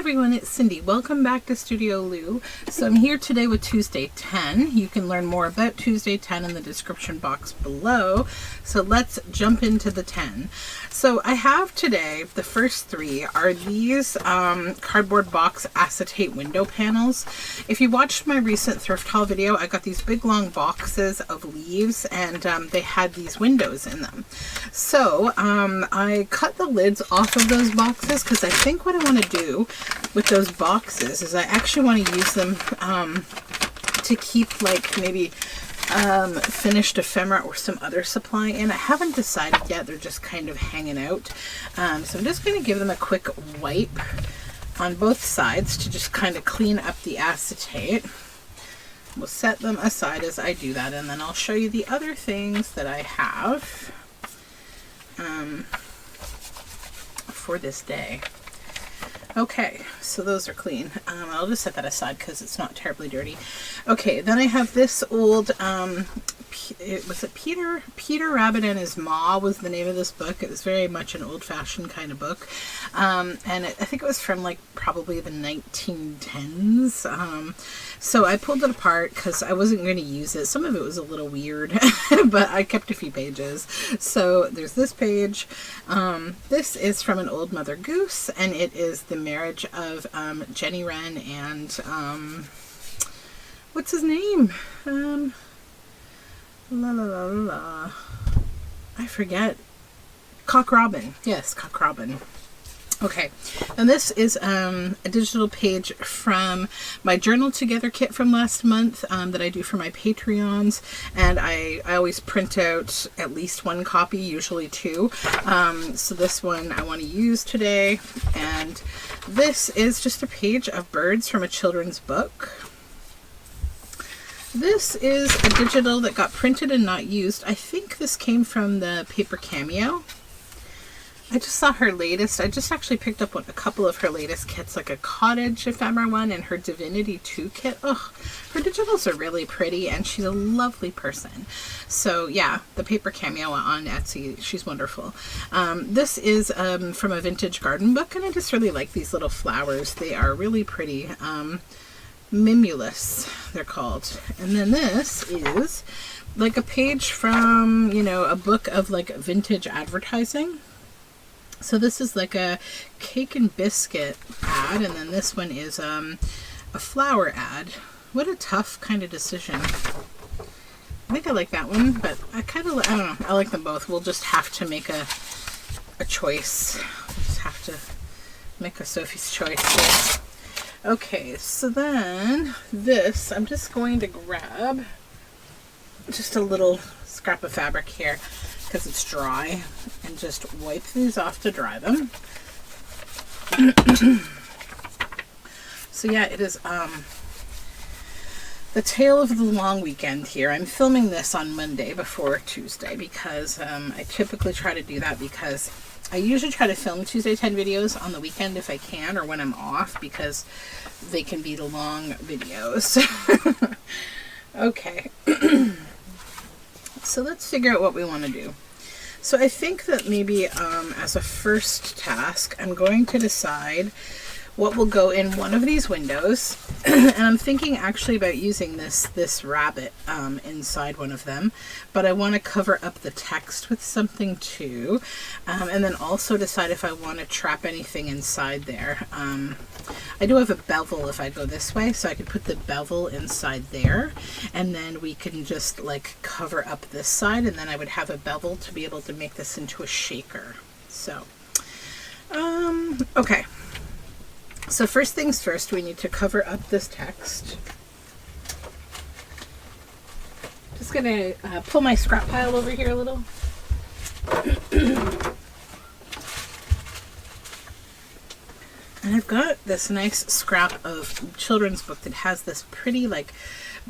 everyone, it's Cindy. Welcome back to Studioloo. So I'm here today with Tuesday 10. You can learn more about Tuesday 10 in the description box below. So let's jump into the 10. So I have today, the first three are these cardboard box acetate window panels. If you watched my recent thrift haul video, I got these big long boxes of leaves and they had these windows in them. So I cut the lids off of those boxes because I think what I want to do with those boxes is I actually want to use them to keep like maybe finished ephemera or some other supply in. I haven't decided yet. They're just kind of hanging out. So I'm just going to give them a quick wipe on both sides to just kind of clean up the acetate. We'll set them aside as I do that, and then I'll show you the other things that I have for this day. Okay, so those are clean. I'll just set that aside because it's not terribly dirty. Okay, then I have this old, Peter Rabbit and His Ma was the name of this book. It was very much an old-fashioned kind of book. And I think it was from like probably the 1910s. So I pulled it apart because I wasn't going to use it. Some of it was a little weird, but I kept a few pages. So there's this page. This is from an old Mother Goose, and it is the marriage of Jenny Wren and what's his name? I forget. Cock Robin. Yes, Cock Robin. Okay, and this is a digital page from my Journal Together kit from last month that I do for my Patreons, and I always print out at least one copy, usually two. So this one I want to use today, and this is just a page of birds from a children's book. This is a digital that got printed and not used. I think this came from the Paper Cameo. I just saw her latest. I just actually picked up a couple of her latest kits, like a cottage ephemera one and her Divinity 2 kit. Oh, her digitals are really pretty, and she's a lovely person. So yeah, the Paper Cameo on Etsy, she's wonderful. This is from a vintage garden book, and I just really like these little flowers. They are really pretty. Mimulus, they're called. And then this is like a page from, you know, a book of like vintage advertising. So this is like a cake and biscuit ad, and then this one is a flower ad. What a tough kind of decision. I think I like that one, but I don't know, I like them both. We'll just have to make a choice. We'll just have to make a Sophie's choice here. Okay, so then this, I'm just going to grab just a little scrap of fabric here because it's dry, and just wipe these off to dry them. So yeah, it is the tale of the long weekend here. I'm filming this on Monday before Tuesday because I typically try to do that because I usually try to film Tuesday 10 videos on the weekend if I can, or when I'm off, because they can be the long videos. Okay. So let's figure out what we want to do. So I think that maybe as a first task, I'm going to decide what will go in one of these windows. And I'm thinking actually about using this rabbit inside one of them, but I want to cover up the text with something too, and then also decide if I want to trap anything inside there. I do have a bevel if I go this way, so I could put the bevel inside there, and then we can just like cover up this side, and then I would have a bevel to be able to make this into a shaker. So okay. So first things first, we need to cover up this text. Just gonna pull my scrap pile over here a little. And I've got this nice scrap of children's book that has this pretty like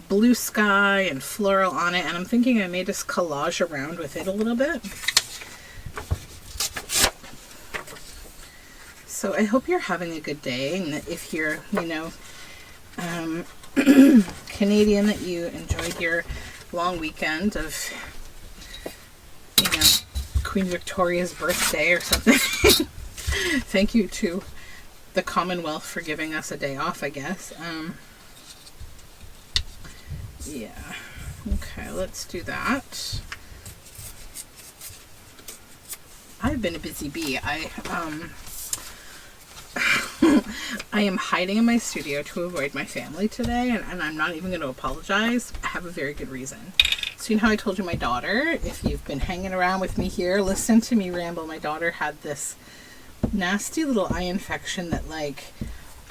blue sky and floral on it, and I'm thinking I may just collage around with it a little bit. So I hope you're having a good day, and that if you're, you know, Canadian, that you enjoyed your long weekend of, you know, Queen Victoria's birthday or something. Thank you to the Commonwealth for giving us a day off, I guess. Yeah. Okay, let's do that. I've been a busy bee. I am hiding in my studio to avoid my family today, and I'm not even going to apologize. I have a very good reason. So you know how I told you my daughter, if you've been hanging around with me here, listen to me ramble, my daughter had this nasty little eye infection that, like,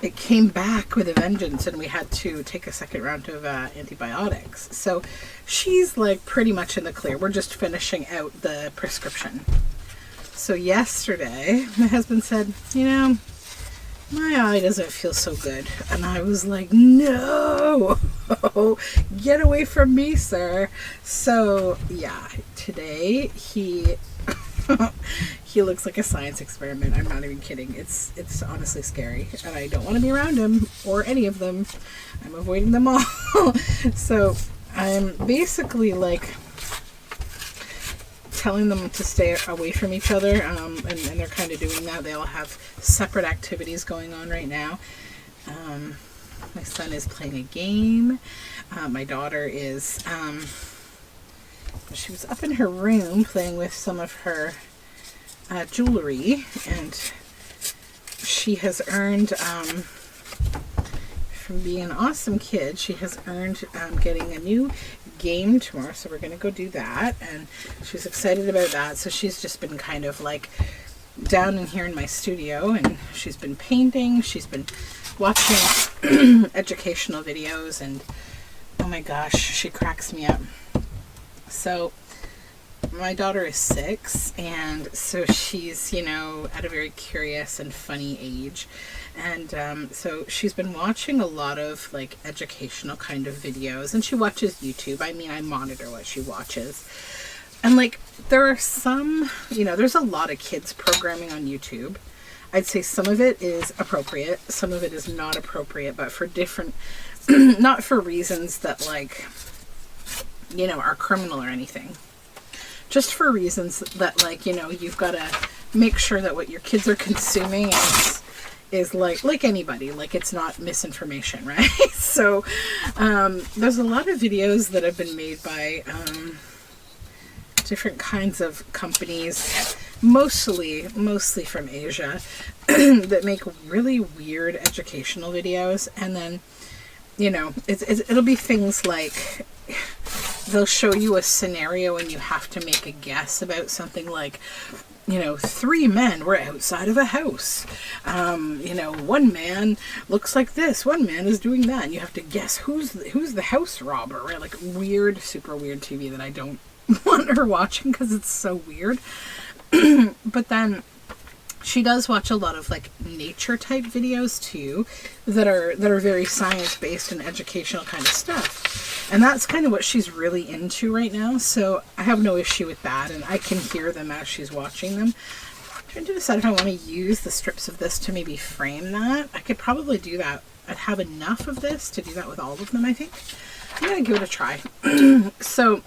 it came back with a vengeance, and we had to take a second round of antibiotics. So she's, like, pretty much in the clear. We're just finishing out the prescription. So yesterday, my husband said, you know, my eye doesn't feel so good. And I was like, no, get away from me, sir. So yeah, today he looks like a science experiment. I'm not even kidding. It's honestly scary, and I don't want to be around him or any of them. I'm avoiding them all. So I'm basically like telling them to stay away from each other, and they're kind of doing that. They all have separate activities going on right now. My son is playing a game. My daughter is, she was up in her room playing with some of her jewelry, and she has earned, from being an awesome kid, she has earned getting a new game tomorrow, so we're going to go do that, and she's excited about that. So she's just been kind of like down in here in my studio, and she's been painting, she's been watching educational videos, and oh my gosh, she cracks me up. So my daughter is 6, and so she's, you know, at a very curious and funny age. And so she's been watching a lot of like educational kind of videos, and she watches YouTube. I mean, I monitor what she watches. And like, there are some, you know, there's a lot of kids programming on YouTube. I'd say some of it is appropriate, some of it is not appropriate, but for different, not for reasons that, like, you know, are criminal or anything. Just for reasons that, like, you know, you've got to make sure that what your kids are consuming is like anybody, like, it's not misinformation, right? So there's a lot of videos that have been made by different kinds of companies, mostly from Asia, that make really weird educational videos. And then, you know, it'll be things like, they'll show you a scenario and you have to make a guess about something, like, you know, 3 men were outside of a house. You know, one man looks like this, one man is doing that, and you have to guess who's the house robber, right? Like, weird, super weird TV that I don't want her watching because it's so weird. But then she does watch a lot of like nature type videos too, that are very science based and educational kind of stuff. And that's kind of what she's really into right now. So I have no issue with that, and I can hear them as she's watching them. I'm trying to decide if I want to use the strips of this to maybe frame that. I could probably do that. I'd have enough of this to do that with all of them, I think. I'm going to give it a try. So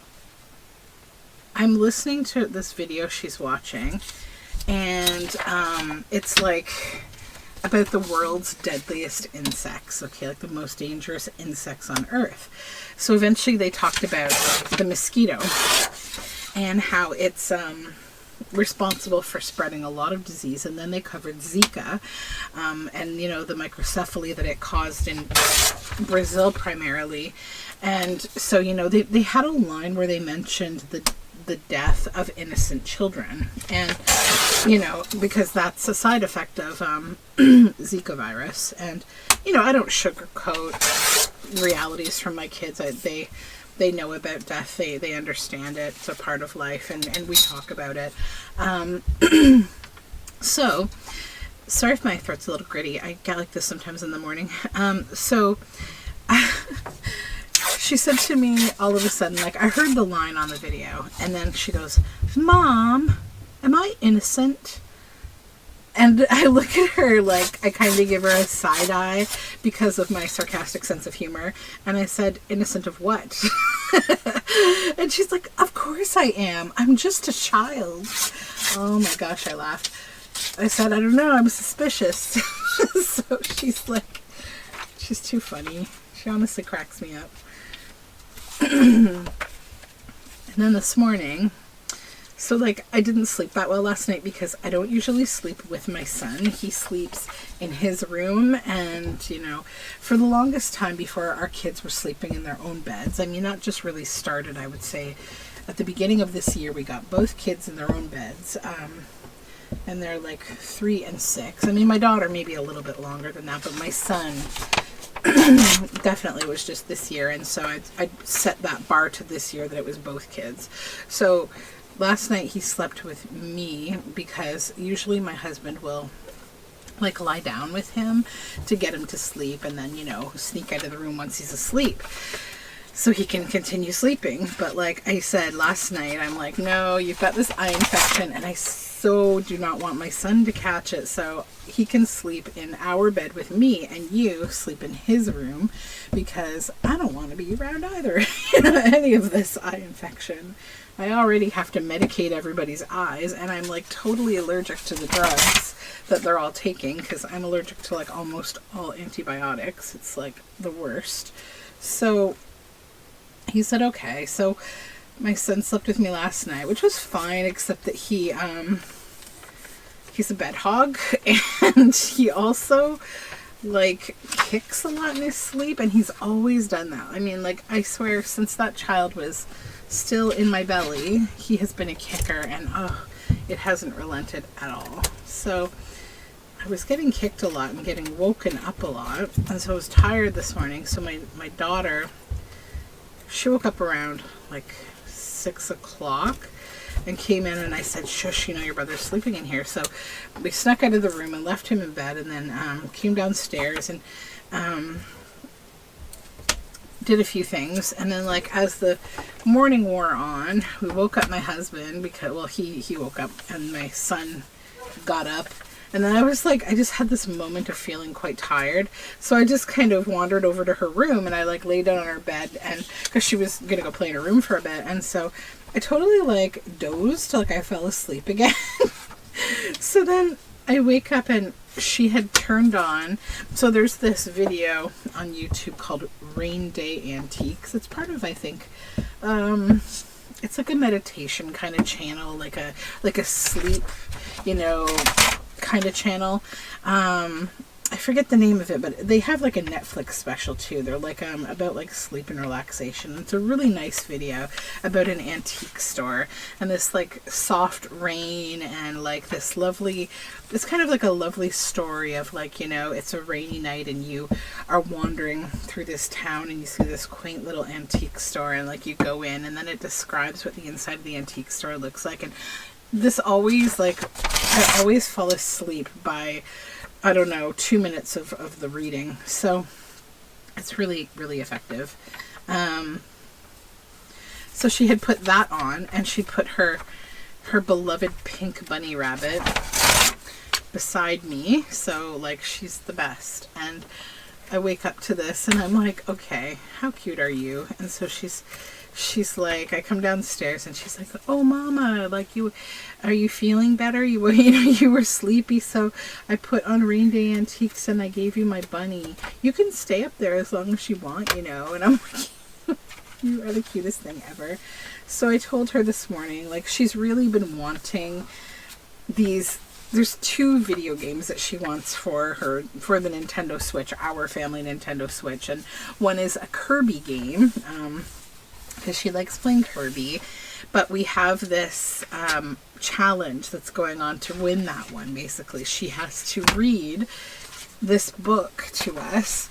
I'm listening to this video she's watching, and it's like about the world's deadliest insects, okay, like the most dangerous insects on Earth. So eventually they talked about the mosquito and how it's responsible for spreading a lot of disease, and then they covered Zika, and, you know, the microcephaly that it caused in Brazil primarily. And so, you know, they had a line where they mentioned the death of innocent children, and, you know, because that's a side effect of Zika virus. And, you know, I don't sugarcoat realities from my kids. They know about death, they understand it, it's a part of life, and we talk about it. So sorry if my throat's a little gritty, I get like this sometimes in the morning. So she said to me all of a sudden, like, I heard the line on the video, and then she goes, "Mom, am I innocent?" And I look at her like, I kind of give her a side eye because of my sarcastic sense of humor. And I said, "Innocent of what?" And she's like, "Of course I am. I'm just a child." Oh my gosh, I laughed. I said, I don't know, I'm suspicious. So she's like, she's too funny. She honestly cracks me up. And then this morning, so like I didn't sleep that well last night because I don't usually sleep with my son. He sleeps in his room, and you know, for the longest time before our kids were sleeping in their own beds, I mean that just really started, I would say, at the beginning of this year. We got both kids in their own beds, and they're like 3 and 6. I mean, my daughter maybe a little bit longer than that, but my son definitely was just this year, and so I set that bar to this year that it was both kids. So last night he slept with me because usually my husband will like lie down with him to get him to sleep, and then, you know, sneak out of the room once he's asleep so he can continue sleeping. But like I said last night, I'm like, no, you've got this eye infection, and I so do not want my son to catch it, so he can sleep in our bed with me and you sleep in his room, because I don't want to be around either any of this eye infection. I already have to medicate everybody's eyes, and I'm like totally allergic to the drugs that they're all taking, because I'm allergic to like almost all antibiotics. It's like the worst. So he said okay. So my son slept with me last night, which was fine, except that he's a bed hog, and he also like kicks a lot in his sleep, and he's always done that. I mean, like, I swear since that child was still in my belly, he has been a kicker, and it hasn't relented at all. So I was getting kicked a lot and getting woken up a lot, and so I was tired this morning. So my daughter, she woke up around like 6 o'clock and came in, and I said, shush, you know, your brother's sleeping in here. So we snuck out of the room and left him in bed, and then came downstairs and did a few things. And then, like, as the morning wore on, we woke up my husband because, well, he woke up, and my son got up. And then I was like, I just had this moment of feeling quite tired. So I just kind of wandered over to her room, and I like laid down on her bed, and because she was going to go play in her room for a bit. And so I totally like dozed, like I fell asleep again. So then I wake up, and she had turned on. So there's this video on YouTube called Rain Day Antiques. It's part of, I think, it's like a meditation kind of channel, like a sleep, you know, kind of channel. I forget the name of it, but they have like a Netflix special too. They're like about like sleep and relaxation. It's a really nice video about an antique store, and this like soft rain, and like this lovely, it's kind of like a lovely story of like, you know, it's a rainy night and you are wandering through this town and you see this quaint little antique store, and like you go in, and then it describes what the inside of the antique store looks like. And this always, like, I always fall asleep by, I don't know, 2 minutes of the reading. So it's really, really effective. So she had put that on, and she put her beloved pink bunny rabbit beside me. So like, she's the best. And I wake up to this, and I'm like, okay, how cute are you? And so she's like, I come downstairs, and she's like, oh mama, like, are you feeling better? You were sleepy, so I put on Rain Day Antiques and I gave you my bunny. You can stay up there as long as you want, you know. And I'm like, you are the cutest thing ever. So I told her this morning, like, she's really been wanting these. There's 2 video games that she wants for the Nintendo Switch, our family Nintendo Switch, and one is a Kirby game, because she likes playing Kirby, but we have this challenge that's going on to win that one. Basically, she has to read this book to us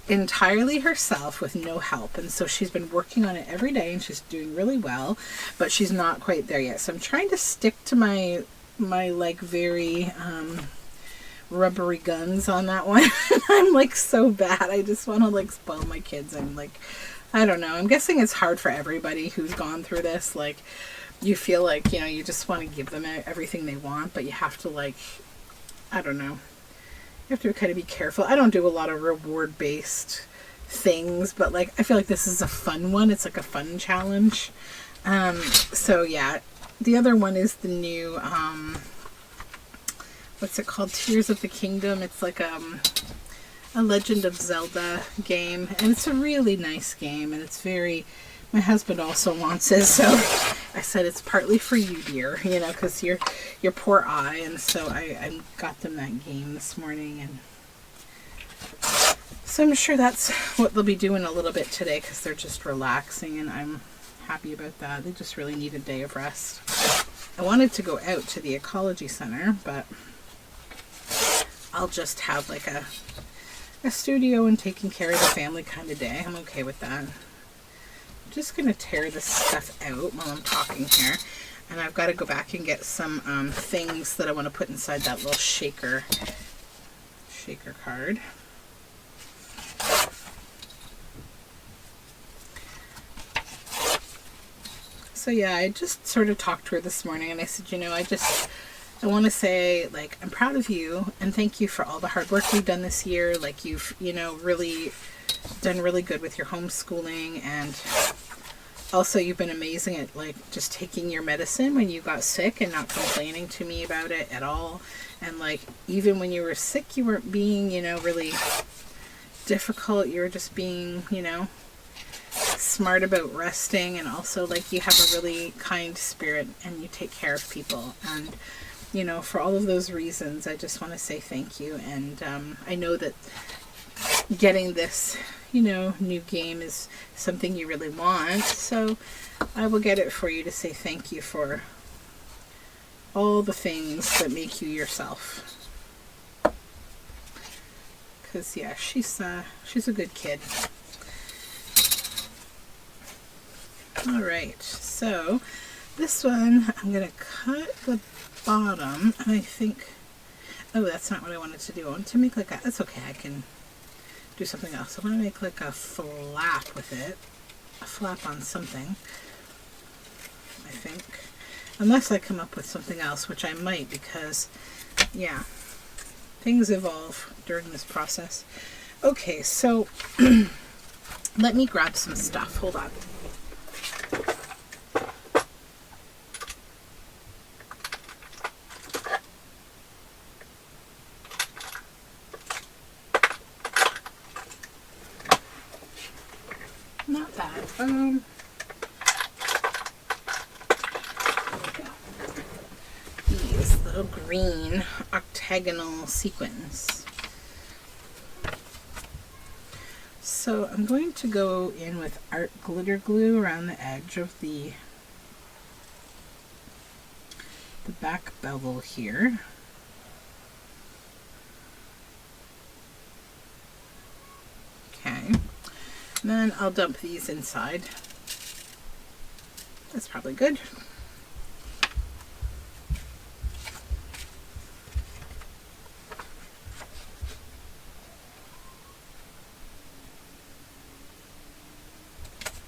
entirely herself with no help, and so she's been working on it every day, and she's doing really well, but she's not quite there yet. So I'm trying to stick to my like very rubbery guns on that one. I'm like so bad. I just want to like spoil my kids, and like, I don't know. I'm guessing it's hard for everybody who's gone through this. Like, you feel like, you know, you just want to give them everything they want, but you have to, like, I don't know. You have to kind of be careful. I don't do a lot of reward-based things, but like, I feel like this is a fun one. It's like a fun challenge. So yeah. The other one is the new what's it called? Tears of the Kingdom. It's like a Legend of Zelda game, and it's a really nice game, and it's very, my husband also wants it, so I said it's partly for you, dear, you know, because your poor eye, and so I got them that game this morning, and so I'm sure that's what they'll be doing a little bit today, because they're just relaxing, and I'm happy about that. They just really need a day of rest. I wanted to go out to the ecology center, but I'll just have like a studio and taking care of the family kind of day. I'm okay with that. I'm just going to tear this stuff out while I'm talking here. And I've got to go back and get some things that I want to put inside that little shaker card. So yeah, I just sort of talked to her this morning, and I said, you know, I want to say, like, I'm proud of you, and thank you for all the hard work you've done this year. Like, you've, you know, really done really good with your homeschooling, and also you've been amazing at, like, just taking your medicine when you got sick and not complaining to me about it at all. And, like, even when you were sick, you weren't being, you know, really difficult. You were just being, you know, smart about resting, and also, like, you have a really kind spirit, and you take care of people. And you know, for all of those reasons, I just want to say thank you. And I know that getting this, you know, new game is something you really want. So I will get it for you to say thank you for all the things that make you yourself. Because, yeah, she's a good kid. All right, so this one, I'm going to cut the bottom, and I think, oh, that's not what I wanted to do. I wanted to make like a, that's okay, I can do something else. I want to make like a flap with it, a flap on something, I think, unless I come up with something else, which I might, because, yeah, things evolve during this process. Okay, so let me grab some stuff. Hold on. Not bad. There we go. These little green octagonal sequins. So I'm going to go in with art glitter glue around the edge of the back bevel here. Okay. And then I'll dump these inside. That's probably good.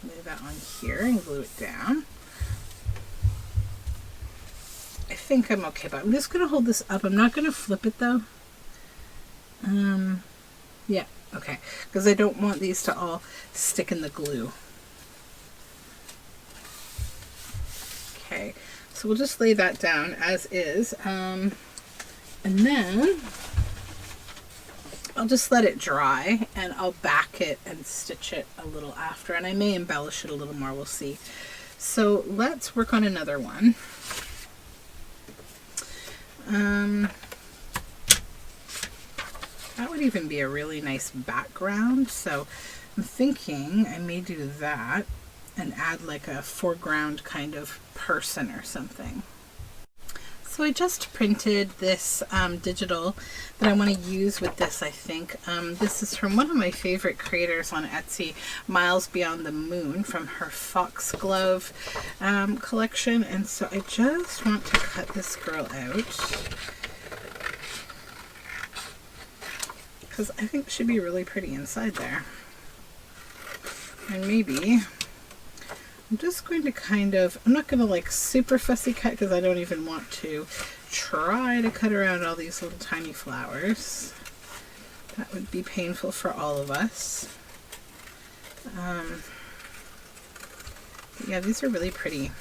Lay that on here and glue it down. I think I'm okay, but I'm just going to hold this up. I'm not going to flip it though. Yeah. Okay, because I don't want these to all stick in the glue. Okay, so we'll just lay that down as is. And then I'll just let it dry, and I'll back it and stitch it a little after, and I may embellish it a little more, we'll see. So let's work on another one. That would even be a really nice background, so I'm thinking I may do that and add like a foreground kind of person or something. So I just printed this digital that I want to use with this, I think. This is from one of my favorite creators on Etsy, Miles Beyond the Moon, from her Foxglove collection. And so I just want to cut this girl out, because I think it should be really pretty inside there. And maybe I'm just going to kind of, I'm not going to like super fussy cut, because I don't even want to try to cut around all these little tiny flowers. That would be painful for all of us. Yeah, these are really pretty.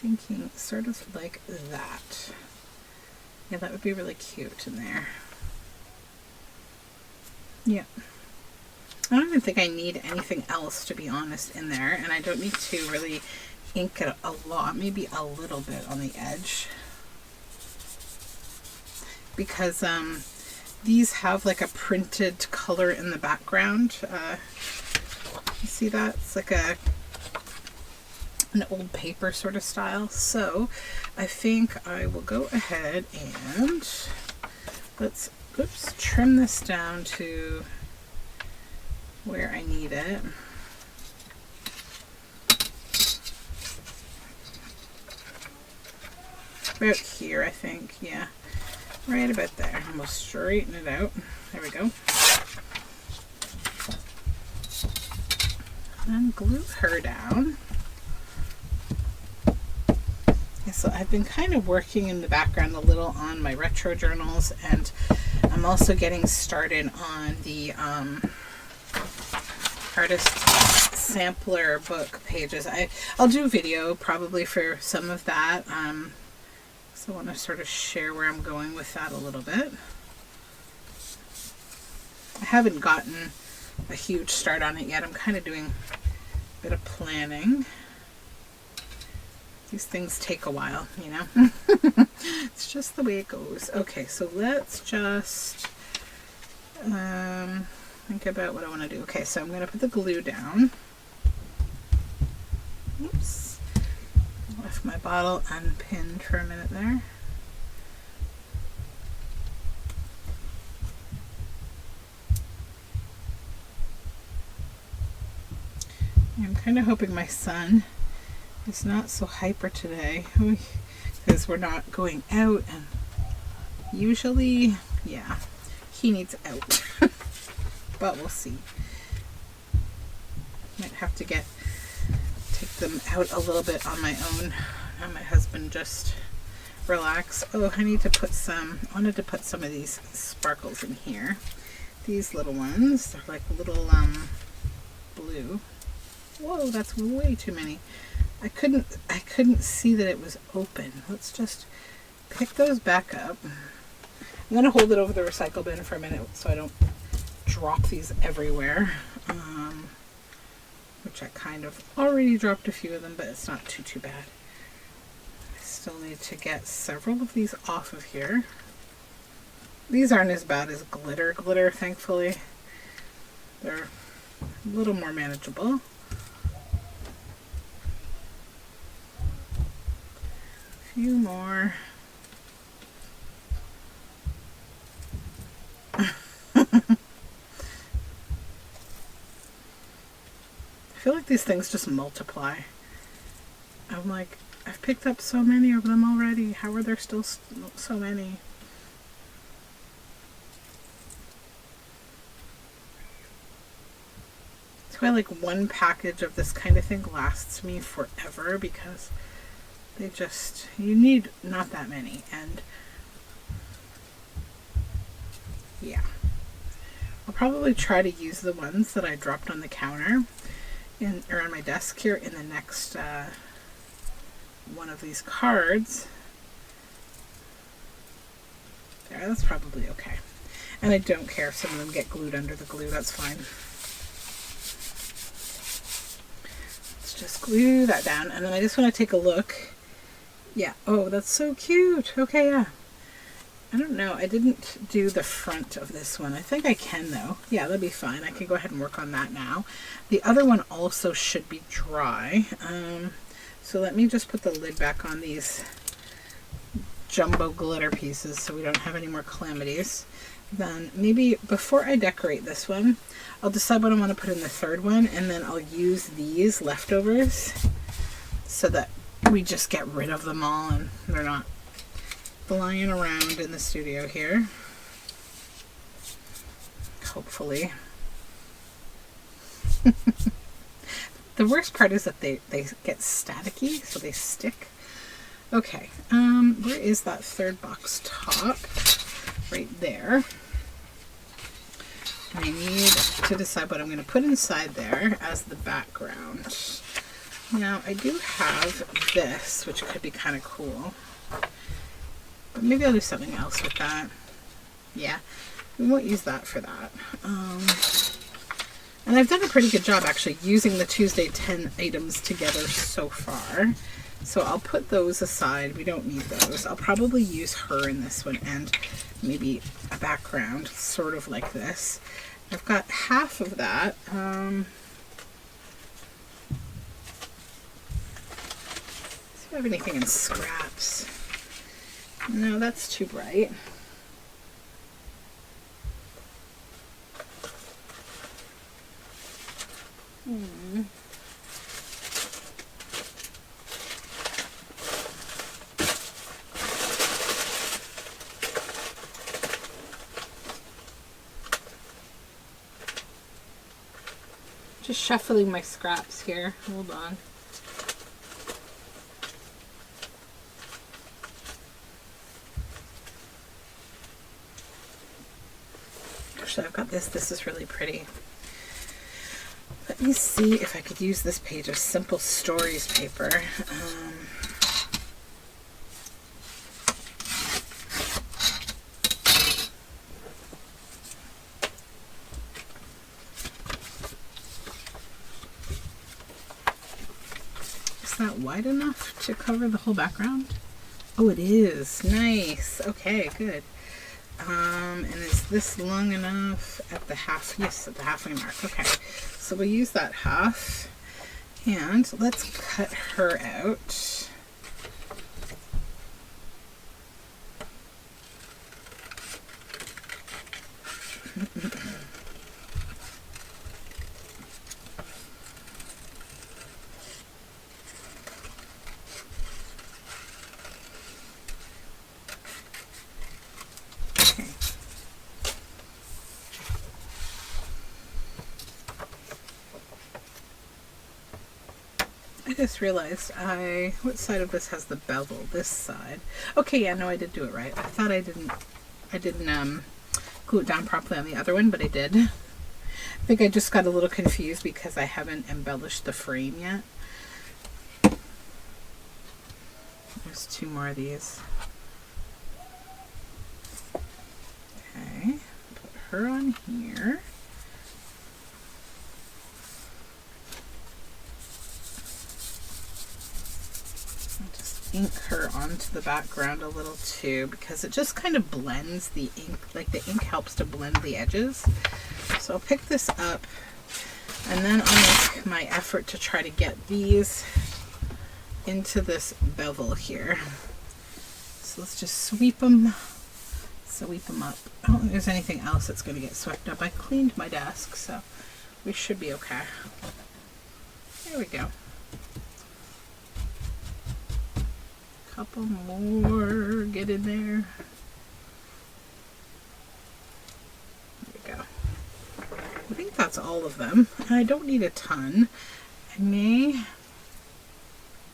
thinking sort of like that. Yeah, that would be really cute in there. Yeah. I don't even think I need anything else, to be honest, in there. And I don't need to really ink it a lot, maybe a little bit on the edge. Because these have like a printed color in the background. You see that? It's like an old paper sort of style. So I think I will go ahead and let's trim this down to where I need it. About here, I think. Yeah, right about there. And we'll straighten it out. There we go. And glue her down. So I've been kind of working in the background a little on my retro journals, and I'm also getting started on the artist sampler book pages. I'll do video probably for some of that. So I want to sort of share where I'm going with that a little bit. I haven't gotten a huge start on it yet. I'm kind of doing a bit of planning. These things take a while, you know. It's just the way it goes. Okay, so let's just think about what I want to do. Okay, so I'm going to put the glue down. Oops. Left my bottle unpinned for a minute there. I'm kind of hoping my son is not so hyper today because we're not going out, and usually, yeah, he needs out. But we'll see. Might have to take them out a little bit on my own. And my husband just relax. Oh, I wanted to put some of these sparkles in here. These little ones, they're like little blue. Whoa, that's way too many. I couldn't see that it was open. Let's just pick those back up. I'm going to hold it over the recycle bin for a minute so I don't drop these everywhere. Which I kind of already dropped a few of them, but it's not too bad. I still need to get several of these off of here. These aren't as bad as glitter, thankfully. They're a little more manageable. Few more. I feel like these things just multiply. I'm like, I've picked up so many of them already. How are there still so many? That's why like one package of this kind of thing lasts me forever, because you need not that many. And yeah, I'll probably try to use the ones that I dropped on the counter or on my desk here in the next one of these cards. There, that's probably okay. And I don't care if some of them get glued under the glue, that's fine. Let's just glue that down, and then I just want to take a look. Yeah, oh, that's so cute. Okay, yeah. I don't know, I didn't do the front of this one. I think I can though. Yeah, that'd be fine. I can go ahead and work on that now. The other one also should be dry. So let me just put the lid back on these jumbo glitter pieces so we don't have any more calamities. Then maybe before I decorate this one, I'll decide what I want to put in the third one, and then I'll use these leftovers so that we just get rid of them all and they're not flying around in the studio here. Hopefully. The worst part is that they get staticky, so they stick. Okay, where is that third box top? Right there. I need to decide what I'm going to put inside there as the background. Now I do have this, which could be kind of cool, but maybe I'll do something else with that. Yeah, we won't use that for that. And I've done a pretty good job actually using the Tuesday 10 items together so far. So I'll put those aside. We don't need those. I'll probably use her in this one and maybe a background sort of like this. I've got half of that. See if I have anything in scraps. No, that's too bright. Just shuffling my scraps here. Hold on. Actually, I've got this. This is really pretty. Let me see if I could use this page of Simple Stories paper. Is that wide enough to cover the whole background? Oh, it is. Nice. Okay, good. And is this long enough at the half? Yes, at the halfway mark. Okay, so we'll use that half, and let's cut her out. I just realized what side of this has the bevel? This side. Okay, yeah, no, I did do it right. I thought I didn't glue it down properly on the other one, but I did. I think I just got a little confused because I haven't embellished the frame yet. There's two more of these. Okay, put her on here. Ink her onto the background a little too, because it just kind of blends the ink, like the ink helps to blend the edges. So I'll pick this up, and then I'll make my effort to try to get these into this bevel here. So let's just sweep them up. I don't think there's anything else that's going to get swept up. I cleaned my desk, so we should be okay. There we go. Couple more, get in there. There we go. I think that's all of them. I don't need a ton. I may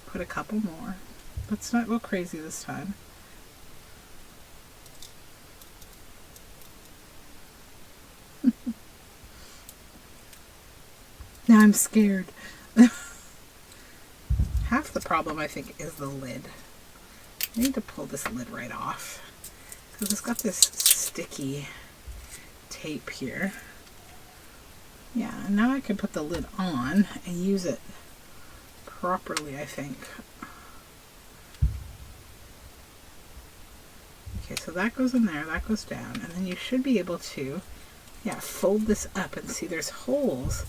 put a couple more. Let's not go crazy this time. Now I'm scared. Half the problem, I think, is the lid. I need to pull this lid right off because it's got this sticky tape here. Yeah, and now I can put the lid on and use it properly, I think. Okay, so that goes in there, that goes down, and then you should be able to, yeah, fold this up and see there's holes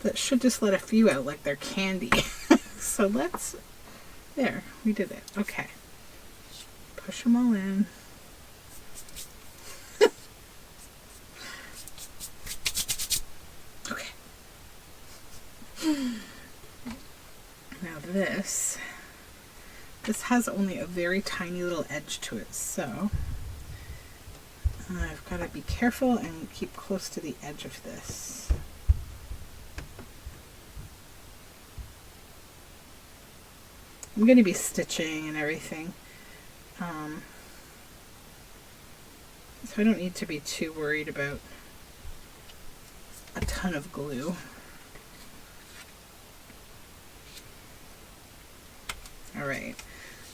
that should just let a few out like they're candy. So let's, there, we did it. Okay. Push them all in. Okay. Now this has only a very tiny little edge to it, so I've got to be careful and keep close to the edge of this. I'm going to be stitching and everything. So I don't need to be too worried about a ton of glue. All right,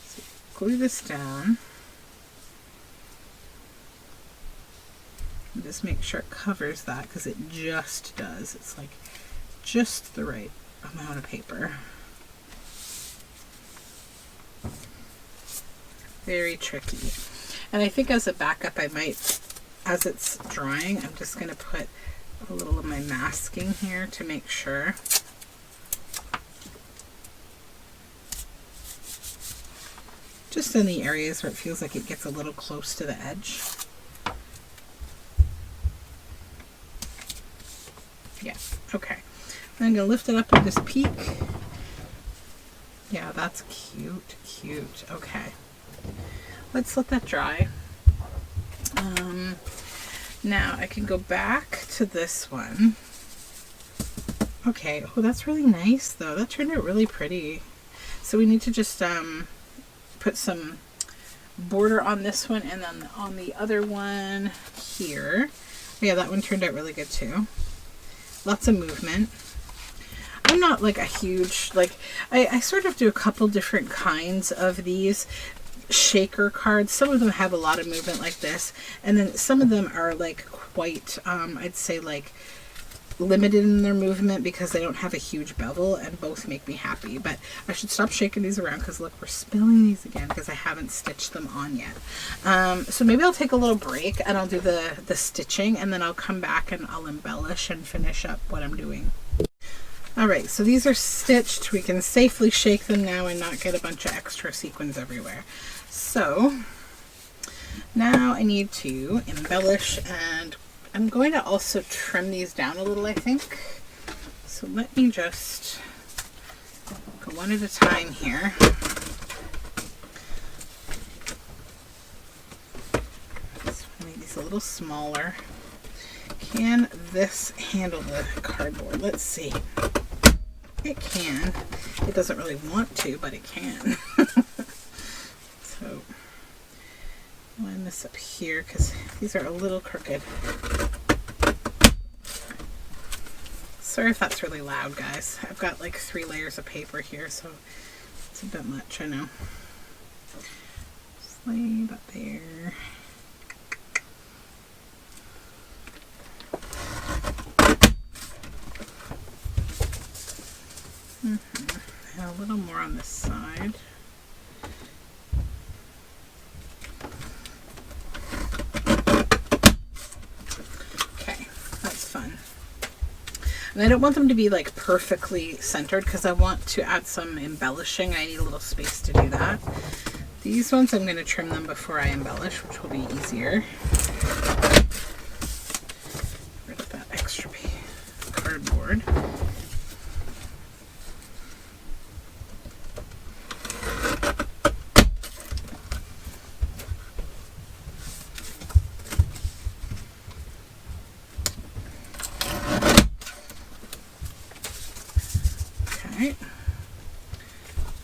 so glue this down. And just make sure it covers that, because it just does. It's like just the right amount of paper. Very tricky. And I think as a backup, I might, as it's drying, I'm just going to put a little of my masking here to make sure. Just in the areas where it feels like it gets a little close to the edge. Yeah, okay. I'm going to lift it up and just peek. Yeah, that's cute, cute. Okay. Let's let that dry. Now I can go back to this one. Okay, oh, that's really nice though. That turned out really pretty. So we need to just put some border on this one, and then on the other one here. Yeah, that one turned out really good too. Lots of movement. I'm not like a huge, like, I sort of do a couple different kinds of these shaker cards. Some of them have a lot of movement like this, and then some of them are like quite, I'd say like limited in their movement because they don't have a huge bevel, and both make me happy. But I should stop shaking these around because look, we're spilling these again because I haven't stitched them on yet. So maybe I'll take a little break and I'll do the stitching, and then I'll come back and I'll embellish and finish up what I'm doing. Alright, so these are stitched. We can safely shake them now and not get a bunch of extra sequins everywhere. So now I need to embellish, and I'm going to also trim these down a little, I think. So let me just go one at a time here. Let's make these a little smaller. Can this handle the cardboard? Let's see. It can. It doesn't really want to, but it can. So line this up here because these are a little crooked. Sorry if that's really loud, guys. I've got like 3 layers of paper here, so it's a bit much, I know. Just lay that there. And a little more on this side. Okay, that's fun. And I don't want them to be like perfectly centered because I want to add some embellishing. I need a little space to do that. These ones I'm going to trim them before I embellish, which will be easier. Rid of that extra cardboard.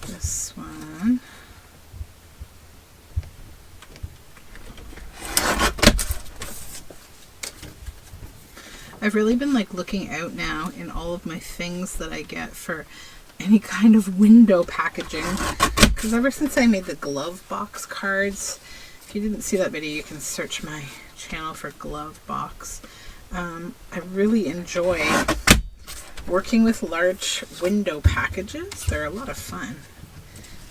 This one. I've really been like looking out now in all of my things that I get for any kind of window packaging, because ever since I made the glove box cards, if you didn't see that video, you can search my channel for glove box. I really enjoy working with large window packages. They're a lot of fun.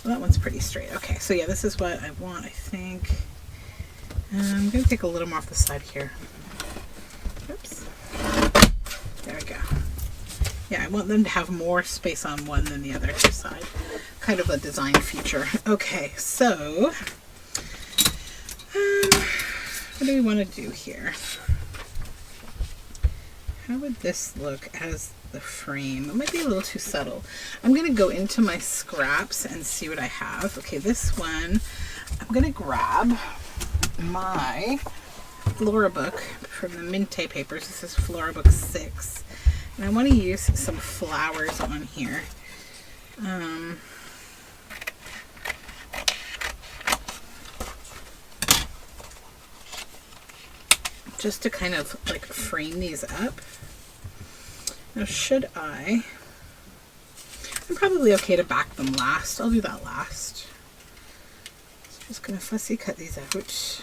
Well, that one's pretty straight. Okay, so yeah, this is what I want, I think. I'm going to take a little more off the side here. Oops. There we go. Yeah, I want them to have more space on one than the other side. Kind of a design feature. Okay, so what do we want to do here? How would this look as the frame? It might be a little too subtle. I'm going to go into my scraps and see what I have. Okay, this one, I'm going to grab my Flora book from the Minte papers. This is Flora book 6. And I want to use some flowers on here. Just to kind of like frame these up. Now should I I'm probably okay to back them last. I'll do that last. So just gonna fussy cut these out.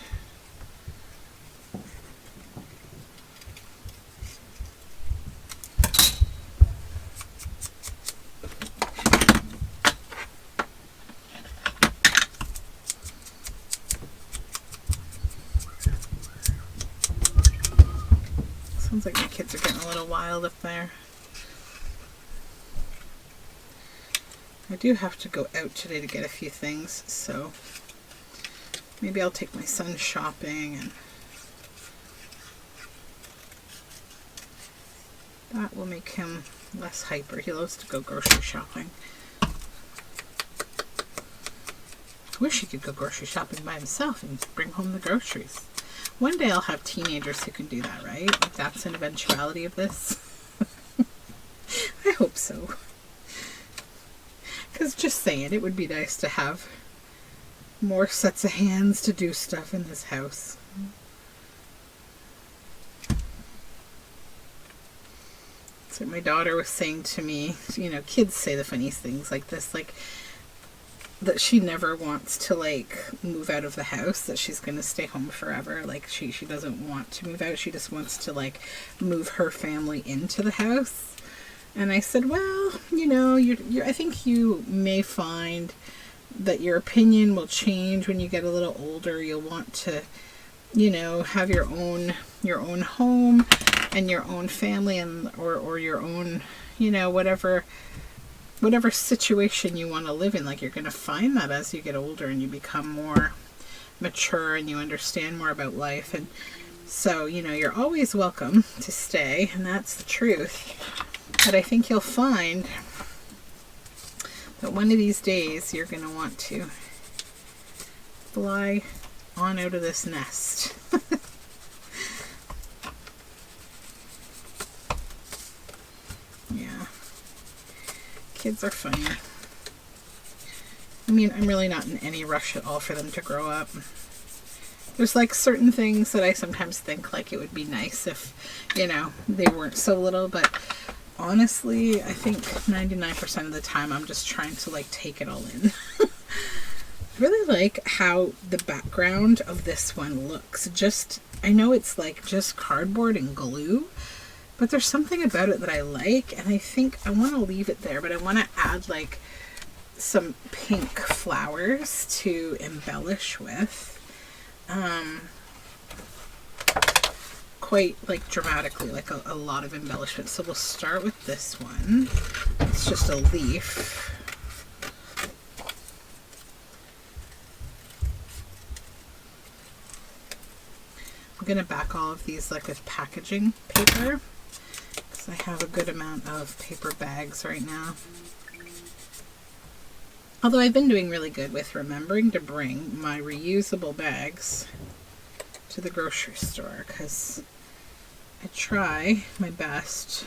Sounds like my kids are getting a little wild up there. I do have to go out today to get a few things, so maybe I'll take my son shopping, and that will make him less hyper. He loves to go grocery shopping. I wish he could go grocery shopping by himself and bring home the groceries. One day I'll have teenagers who can do that, right? Like, that's an eventuality of this. I hope so. Because just saying, it would be nice to have more sets of hands to do stuff in this house. So my daughter was saying to me, you know, kids say the funniest things like this, like that she never wants to like move out of the house, that she's going to stay home forever. Like she doesn't want to move out. She just wants to like move her family into the house. And I said, well, you know, I think you may find that your opinion will change when you get a little older. You'll want to, you know, have your own home and your own family, and or your own, you know, whatever situation you want to live in. Like, you're going to find that as you get older and you become more mature and you understand more about life. And so, you know, you're always welcome to stay, and that's the truth. But I think you'll find that one of these days you're going to want to fly on out of this nest. Yeah. Kids are funny. I mean, I'm really not in any rush at all for them to grow up. There's like certain things that I sometimes think like it would be nice if, you know, they weren't so little, but honestly, I think 99% of the time I'm just trying to like take it all in. I really like how the background of this one looks. Just, I know it's like just cardboard and glue, but there's something about it that I like, and I think I want to leave it there, but I want to add like some pink flowers to embellish with. Quite like dramatically, like a lot of embellishment. So we'll start with this one. It's just a leaf. I'm gonna back all of these like with packaging paper, because I have a good amount of paper bags right now. Although I've been doing really good with remembering to bring my reusable bags to the grocery store, because I try my best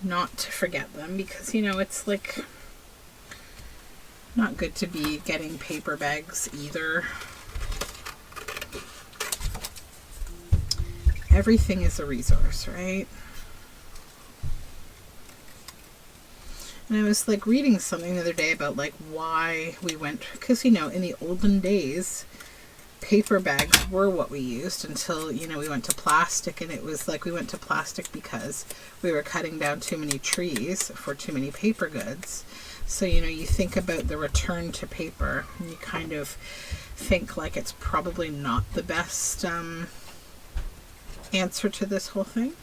not to forget them, because, you know, it's like not good to be getting paper bags either. Everything is a resource, right? And I was like reading something the other day about like why we went, because, you know, in the olden days, paper bags were what we used until, you know, we went to plastic, and it was like we went to plastic because we were cutting down too many trees for too many paper goods. So, you know, you think about the return to paper, and you kind of think like it's probably not the best answer to this whole thing.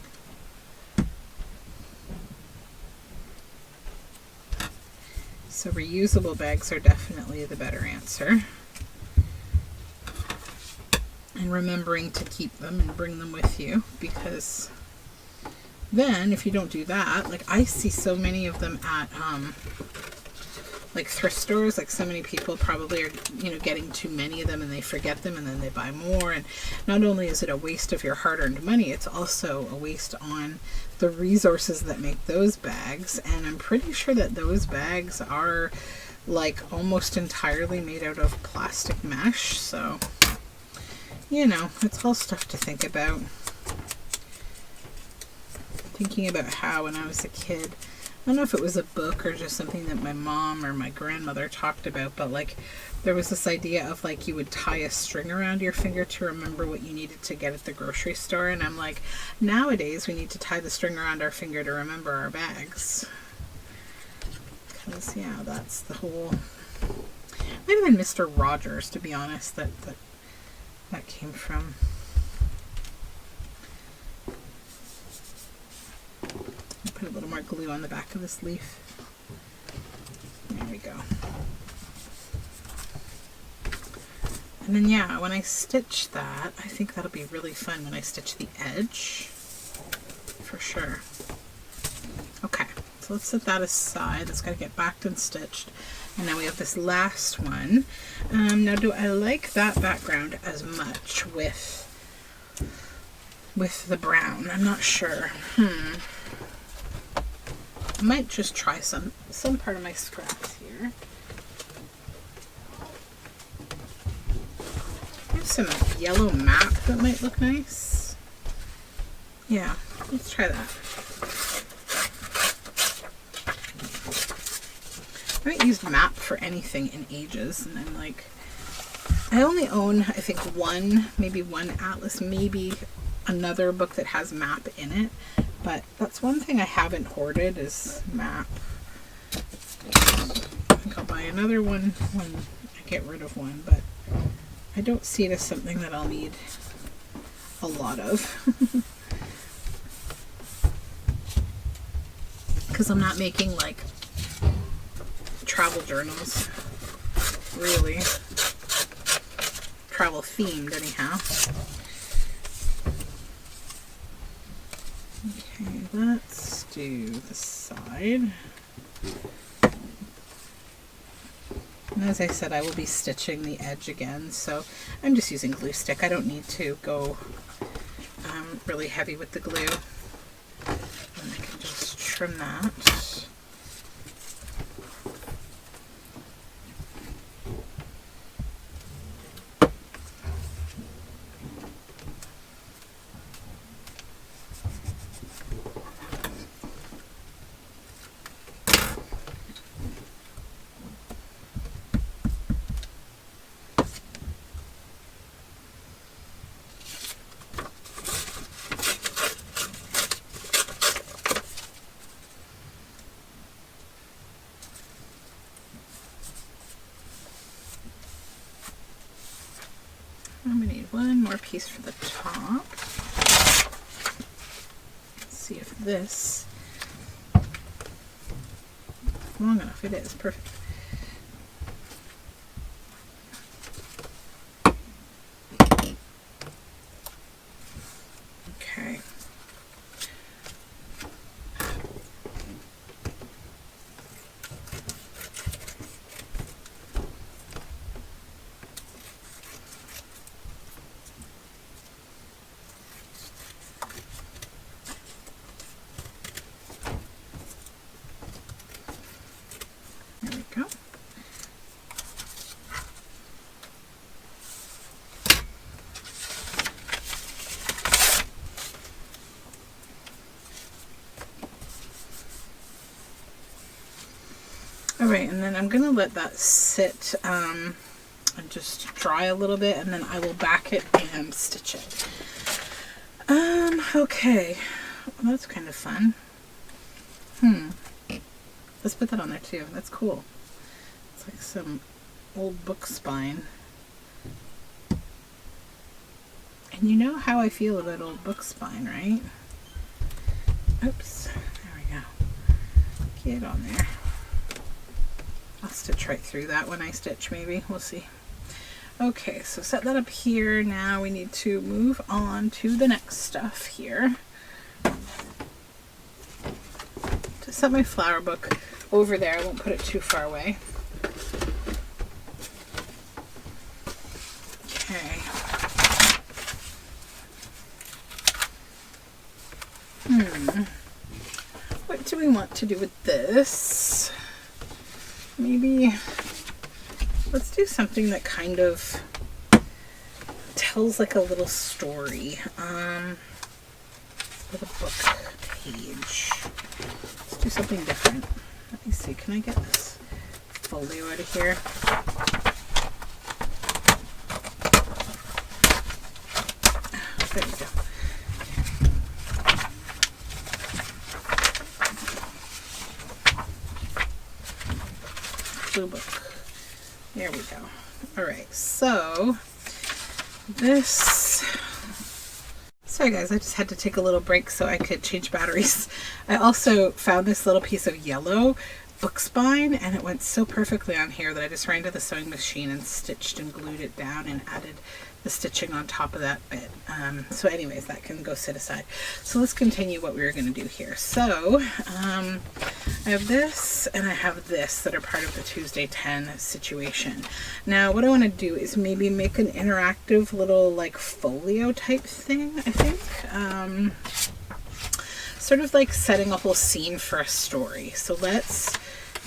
So reusable bags are definitely the better answer. And remembering to keep them and bring them with you, because then if you don't do that, like I see so many of them at like thrift stores, like so many people probably are, you know, getting too many of them and they forget them and then they buy more. And not only is it a waste of your hard-earned money, it's also a waste on the resources that make those bags. And I'm pretty sure that those bags are like almost entirely made out of plastic mesh. So, you know, it's all stuff to think about. Thinking about how when I was a kid, I don't know if it was a book or just something that my mom or my grandmother talked about, but like there was this idea of like you would tie a string around your finger to remember what you needed to get at the grocery store. And I'm like, nowadays we need to tie the string around our finger to remember our bags. Because, yeah, that's the whole... Might have been Mr. Rogers, to be honest, that came from. Put a little more glue on the back of this leaf. There we go. And then, yeah, when I stitch that, I think that'll be really fun when I stitch the edge, for sure. Okay, so let's set that aside. It's got to get backed and stitched. And now we have this last one. Now, do I like that background as much with the brown? I'm not sure. I might just try some part of my scraps here. Some yellow map that might look nice. Yeah, let's try that. I haven't used map for anything in ages, and I'm like, I only own, I think, maybe one atlas, maybe another book that has map in it, but that's one thing I haven't hoarded is map. I think I'll buy another one when I get rid of one, but I don't see it as something that I'll need a lot of. Because I'm not making like travel journals, really. Travel themed, anyhow. Okay, let's do the side. And as I said, I will be stitching the edge again, so I'm just using glue stick. I don't need to go really heavy with the glue. And I can just trim that. I'm going to need one more piece for the top. Let's see if this is long enough. It is. Perfect. Okay. Alright, and then I'm going to let that sit and just dry a little bit, and then I will back it and stitch it. Okay, well, that's kind of fun. Let's put that on there too. That's cool. It's like some old book spine. And you know how I feel about old book spine, right? Oops, there we go. Get on there. I'll stitch right through that when I stitch, maybe. We'll see. Okay, so set that up here. Now we need to move on to the next stuff here. To set my flower book over there, I won't put it too far away. Okay. What do we want to do with this? Maybe let's do something that kind of tells like a little story with a book page. Let's do something different. Let me see, can I get this folio out of here? There we go. Blue book. There we go. All right, so this, sorry guys, I just had to take a little break so I could change batteries. I also found this little piece of yellow book spine, and it went so perfectly on here that I just ran to the sewing machine and stitched and glued it down and added the stitching on top of that bit. So anyways, that can go sit aside. So let's continue what we were going to do here. So I have this and I have this that are part of the Tuesday 10 situation. Now what I want to do is maybe make an interactive little like folio type thing, I think. Sort of like setting a whole scene for a story. So let's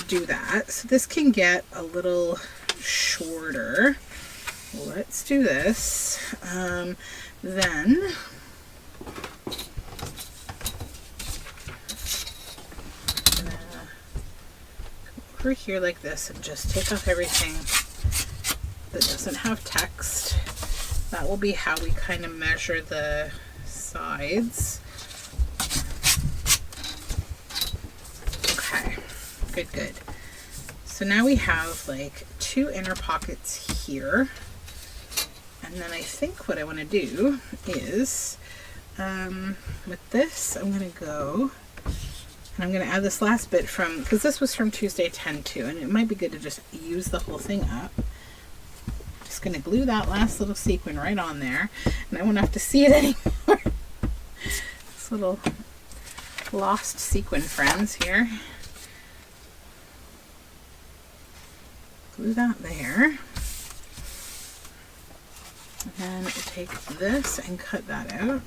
do that. So this can get a little shorter. Let's do this. Then over here like this and just take off everything that doesn't have text. That will be how we kind of measure the sides. Okay, good. So now we have like 2 inner pockets here. And then I think what I want to do is, with this, I'm going to go, and I'm going to add this last bit from, because this was from Tuesday 10 too, and it might be good to just use the whole thing up. Just going to glue that last little sequin right on there, and I won't have to see it anymore. This little lost sequin friends here. Glue that there. And then we'll take this and cut that out.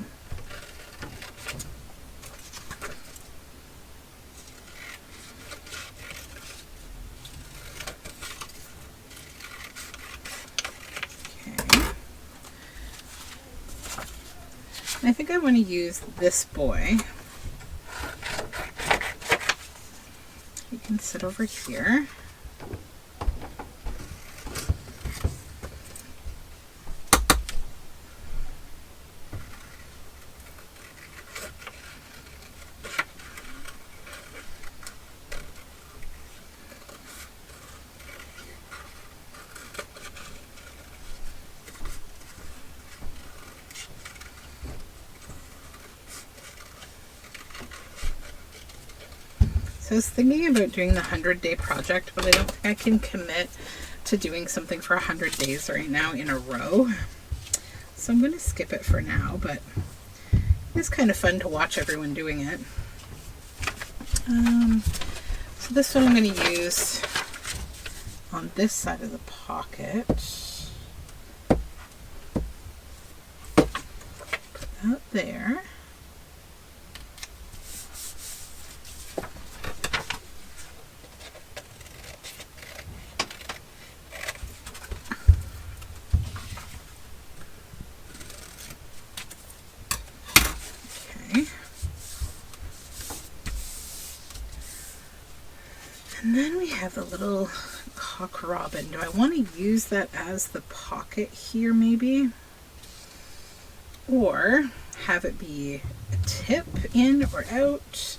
Okay. And I think I want to use this boy. He can sit over here. So I was thinking about doing the 100-day project, but I don't think I can commit to doing something for 100 days right now in a row. So I'm going to skip it for now, but it's kind of fun to watch everyone doing it. So this one I'm going to use on this side of the pocket. Put that there. And then we have the little cock robin. Do I want to use that as the pocket here maybe? Or have it be a tip in or out,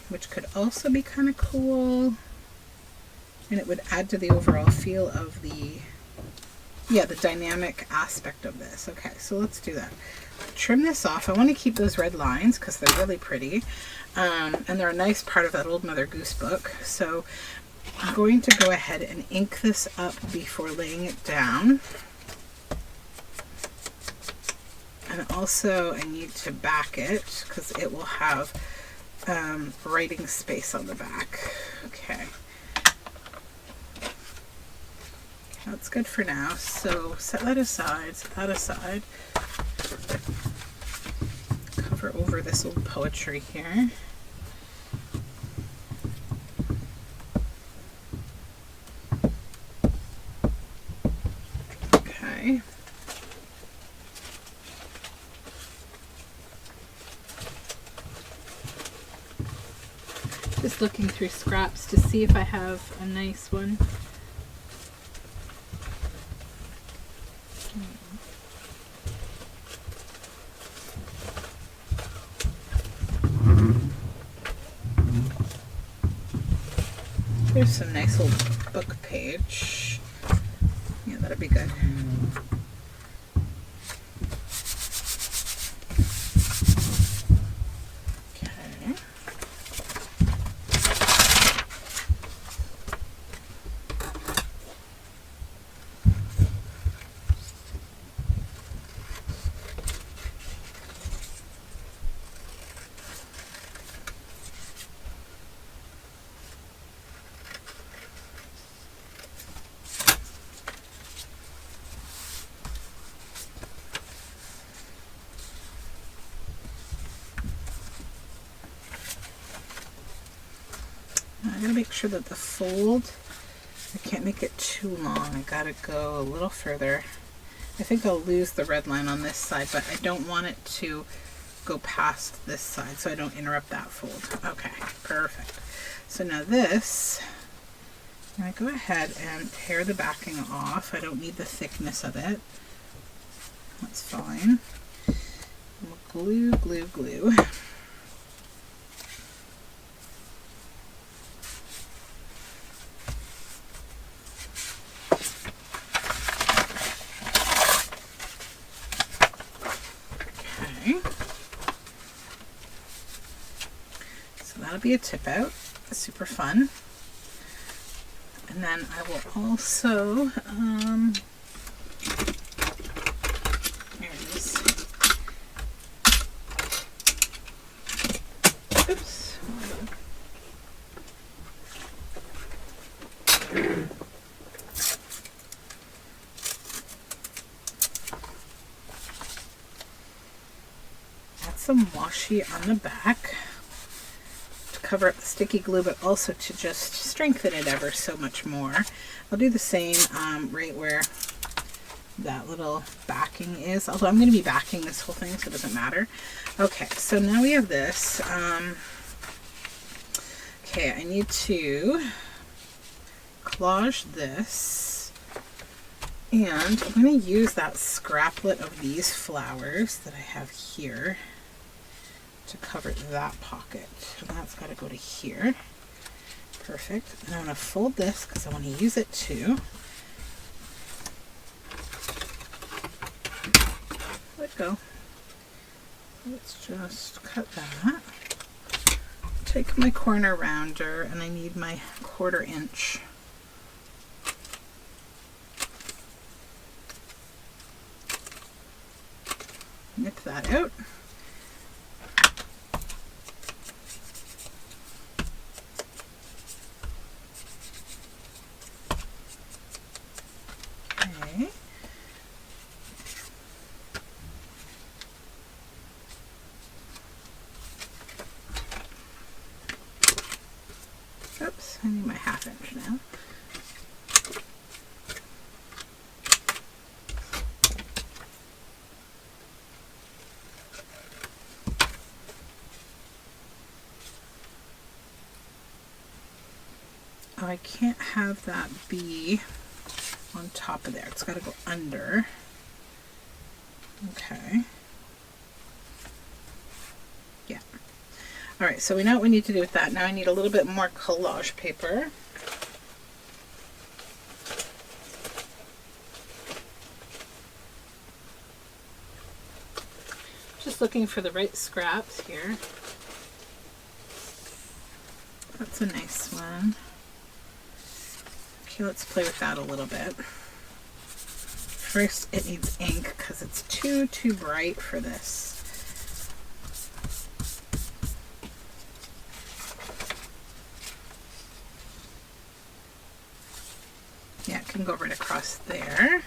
which could also be kind of cool. And it would add to the overall feel of the dynamic aspect of this. Okay, so let's do that. Trim this off. I want to keep those red lines because they're really pretty. And they're a nice part of that Old Mother Goose book. So I'm going to go ahead and ink this up before laying it down. And also I need to back it because it will have writing space on the back. Okay. That's good for now. So set that aside, Cover over this old poetry here. Okay. just looking through scraps to see if I have a nice one. There's some nice little book page. Yeah, that'd be good. Okay. I gotta make sure that the fold, I can't make it too long. I gotta go a little further. I think I'll lose the red line on this side, but I don't want it to go past this side so I don't interrupt that fold. Okay, perfect. So now this, I'm gonna go ahead and tear the backing off. I don't need the thickness of it. That's fine. We'll glue, glue, glue. Be a tip out, super fun. And then I will also there it is. Oops. Add some washi on the back. Cover up the sticky glue, but also to just strengthen it ever so much more. I'll do the same right where that little backing is, although I'm going to be backing this whole thing, so it doesn't matter. Okay, so now we have this. Okay, I need to collage this, and I'm going to use that scraplet of these flowers that I have here to cover that pocket. So that's got to go to here. Perfect. And I'm going to fold this because I want to use it too. Let go. Let's just cut that. Take my corner rounder, and I need my 1/4 inch. Nip that out. Oops, I need my 1/2 inch now. Oh, I can't have that be on top of there. It's got to go under. Okay. Yeah. All right, so we know what we need to do with that. Now I need a little bit more collage paper. Just looking for the right scraps here. That's a nice one. Okay, let's play with that a little bit. First, it needs ink because it's too bright for this. Yeah, it can go right across there.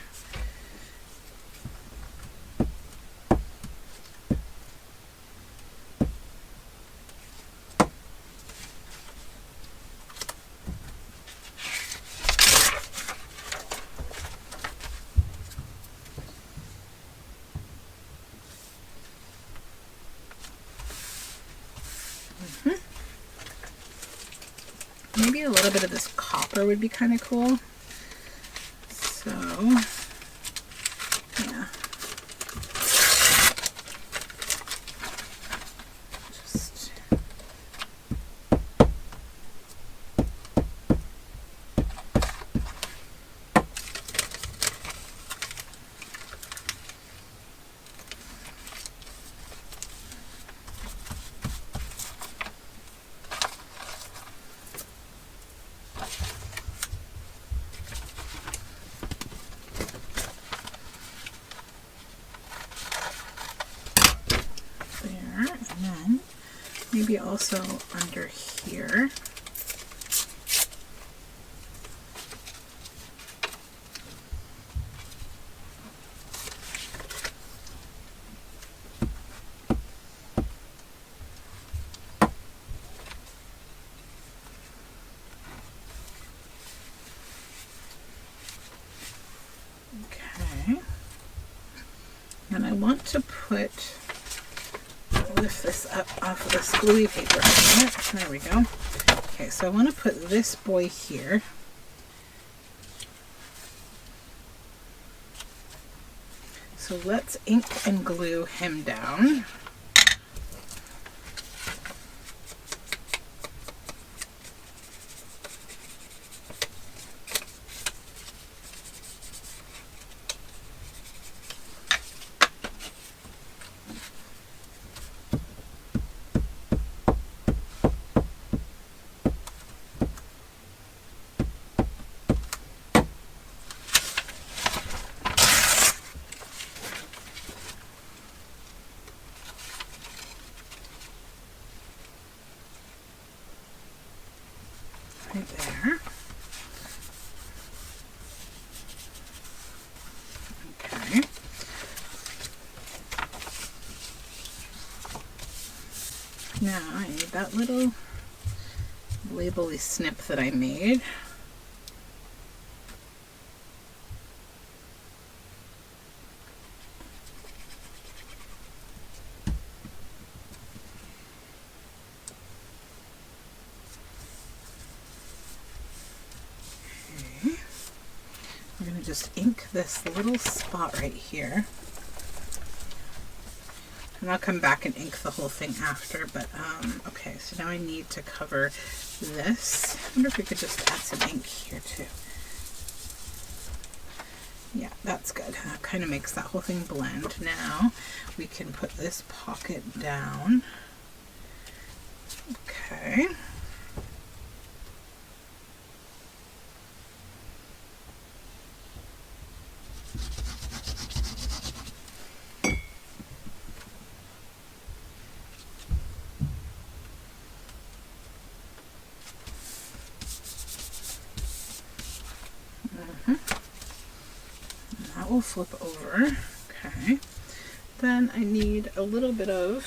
maybe a little bit of this copper would be kind of cool. So, yeah. Just maybe also under here. Okay. And I want to lift this up off of this gluey paper. There we go. Okay, so I want to put this boy here. So let's ink and glue him down. Right there. Okay. Now I need that little label-y snip that I made. We're going to just ink this little spot right here. And I'll come back and ink the whole thing after, but okay, so now I need to cover this. I wonder if we could just add some ink here too. Yeah, that's good. That kind of makes that whole thing blend. Now we can put this pocket down. Okay. That will flip over. Okay. Then I need a little bit of,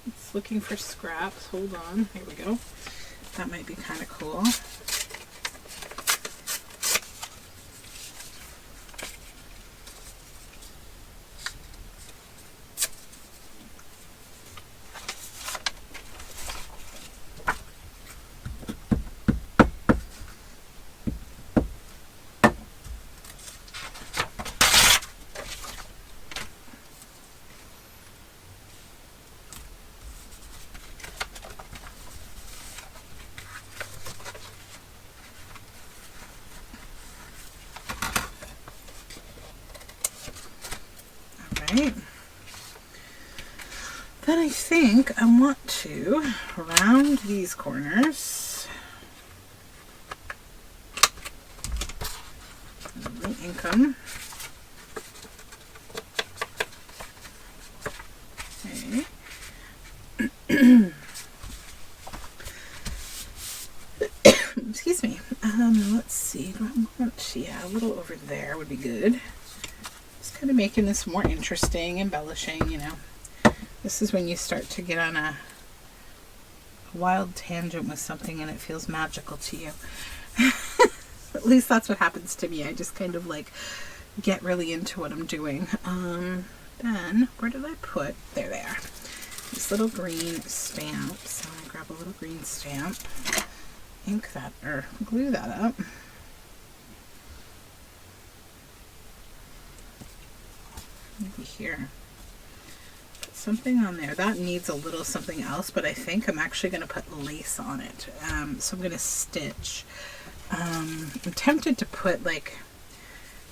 it's looking for scraps. Hold on. Here we go. That might be kind of cool. Right. Then I think I want to round these corners. Ink them. Okay. Excuse me. Let's see. Do I want, yeah, a little over there would be good. Just kind of making this more interesting, embellishing, you know. This is when you start to get on a wild tangent with something and it feels magical to you. At least that's what happens to me. I just kind of like get really into what I'm doing. Then, where did I put? There they are. these little green stamps. So I'm gonna grab a little green stamp, ink that, or glue that up. Maybe here. Put something on there. That needs a little something else, but I think I'm actually gonna put lace on it. So I'm gonna stitch. I'm tempted to put like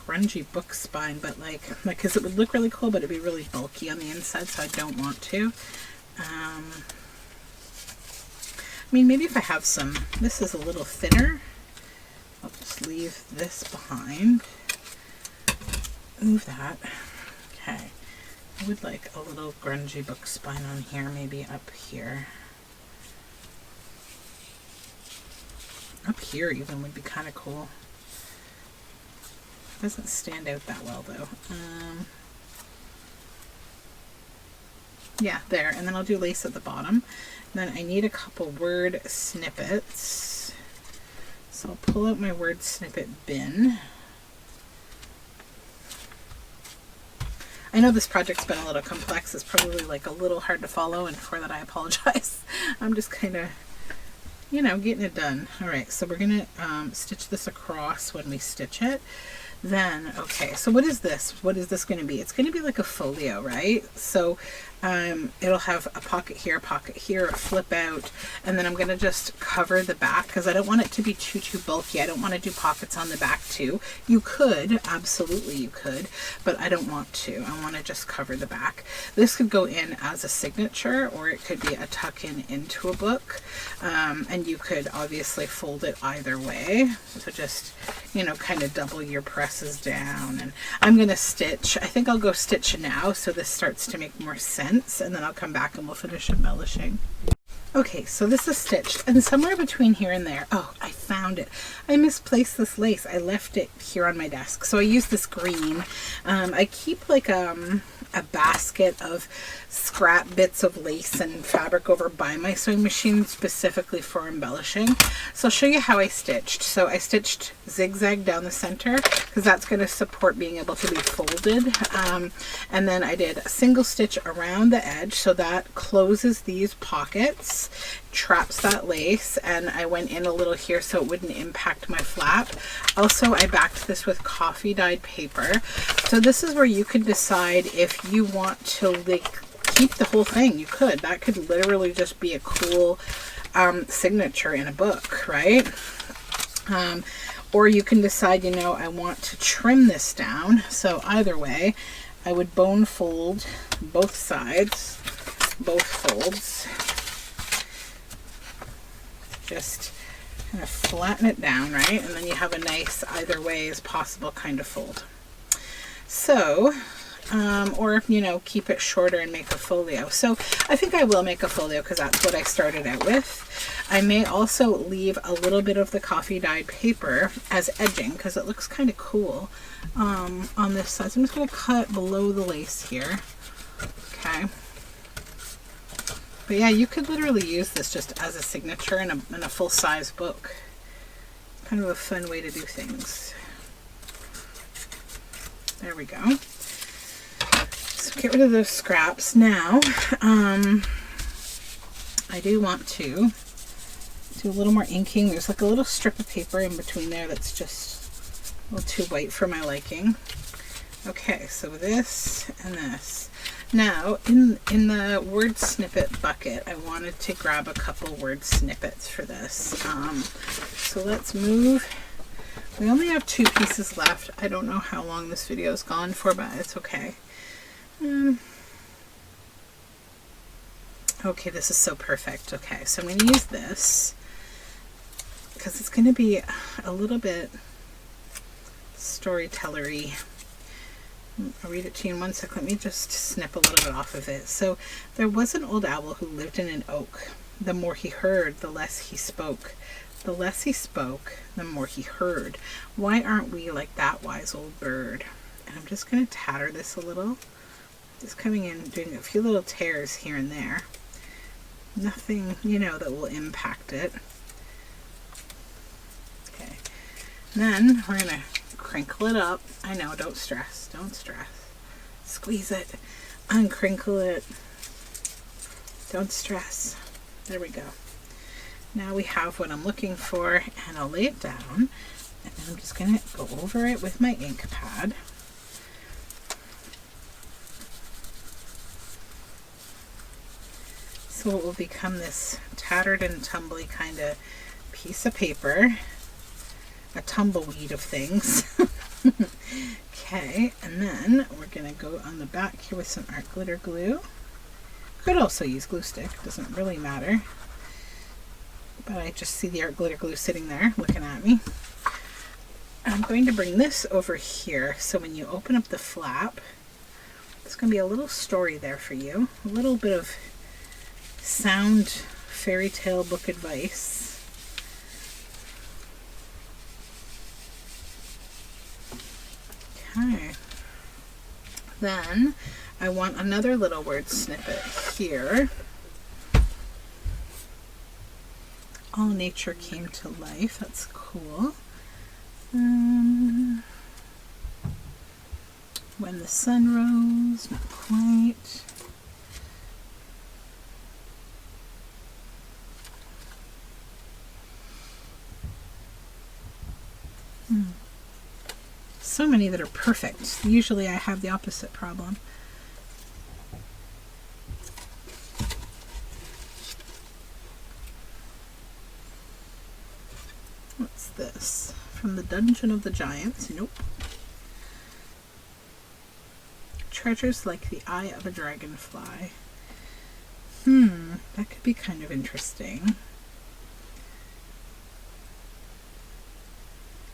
grungy book spine, but like because it would look really cool, but it'd be really bulky on the inside, so I don't want to. I mean, maybe if I have some, this is a little thinner, I'll just leave this behind. Move that. Okay. I would like a little grungy book spine on here, maybe up here. Up here even would be kind of cool. Doesn't stand out that well though. Yeah, there. And then I'll do lace at the bottom. Then I need a couple word snippets. So I'll pull out my word snippet bin. I know this project's been a little complex. It's probably like a little hard to follow, and for that I apologize. I'm just kind of, you know, getting it done. All right, so we're gonna stitch this across when we stitch it. Then, okay, so what is this? What is this going to be? It's going to be like a folio, right? So it'll have a pocket here, a flip out, and then I'm going to just cover the back because I don't want it to be too bulky. I don't want to do pockets on the back too. You could, absolutely you could, but I don't want to. I want to just cover the back. This could go in as a signature, or it could be a tuck-in into a book, and you could obviously fold it either way. So just, you know, kind of double your presses down. And I'm going to stitch. I think I'll go stitch now so this starts to make more sense, and then I'll come back and we'll finish embellishing. Okay, so this is stitched, and somewhere between here and there, oh, I found it. I misplaced this lace. I left it here on my desk. So I use this green. I keep like a basket of scrap bits of lace and fabric over by my sewing machine specifically for embellishing. So I'll show you how I stitched. So I stitched zigzag down the center because that's going to support being able to be folded. And then I did a single stitch around the edge, so that closes these pockets, traps that lace, and I went in a little here so it wouldn't impact my flap. Also, I backed this with coffee dyed paper. So this is where you can decide if you want to like keep the whole thing. You could. That could literally just be a cool signature in a book, right? Or you can decide, you know, I want to trim this down. So either way, I would bone fold both sides, both folds. Just kind of flatten it down, right? And then you have a nice either way as possible kind of fold. So, or, you know, keep it shorter and make a folio. So I think I will make a folio because that's what I started out with. I may also leave a little bit of the coffee dyed paper as edging because it looks kind of cool on this side. So I'm just going to cut below the lace here. Okay. But yeah, you could literally use this just as a signature in a full-size book. Kind of a fun way to do things. There we go. So get rid of those scraps. Now, I do want to do a little more inking. There's like a little strip of paper in between there that's just a little too white for my liking. Okay, so this and this. Now, in the word snippet bucket, I wanted to grab a couple word snippets for this. So let's move. We only have 2 pieces left. I don't know how long this video has gone for, but it's okay. Okay, this is so perfect. Okay, so I'm going to use this because it's going to be a little bit storytellery. I'll read it to you in 1 sec. Let me just snip a little bit off of it. So, there was an old owl who lived in an oak. The more he heard, the less he spoke. The less he spoke, the more he heard. Why aren't we like that wise old bird? And I'm just going to tatter this a little. Just coming in, doing a few little tears here and there. Nothing, you know, that will impact it. Okay. And then we're going to crinkle it up. I know, don't stress. Don't stress. Squeeze it. Uncrinkle it. Don't stress. There we go. Now we have what I'm looking for, and I'll lay it down, and then I'm just going to go over it with my ink pad. So it will become this tattered and tumbly kind of piece of paper, a tumbleweed of things. Okay, and then we're going to go on the back here with some art glitter glue. Could also use glue stick, doesn't really matter. But I just see the art glitter glue sitting there looking at me. I'm going to bring this over here, so when you open up the flap, there's going to be a little story there for you. A little bit of sound fairy tale book advice. Okay. Then I want another little word snippet here. All nature came to life. That's cool. When the sun rose, not quite. So many that are perfect. Usually I have the opposite problem. What's this? From the Dungeon of the Giants? Nope. Treasures like the eye of a dragonfly. That could be kind of interesting.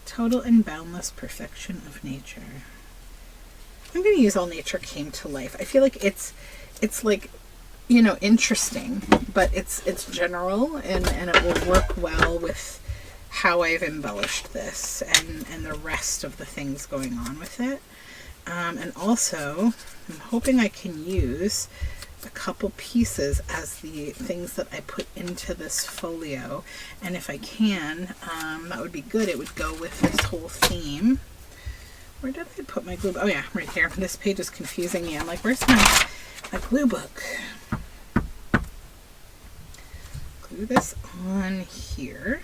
Total and boundless perfection of nature. I'm going to use all nature came to life. I feel like it's like, you know, interesting, but it's general and it will work well with how I've embellished this and the rest of the things going on with it. And also, I'm hoping I can use a couple pieces as the things that I put into this folio, and if I can, that would be good. It would go with this whole theme. Where did I put my glue? Oh yeah, right here. This page is confusing me. I'm like, where's my glue book? Glue this on here.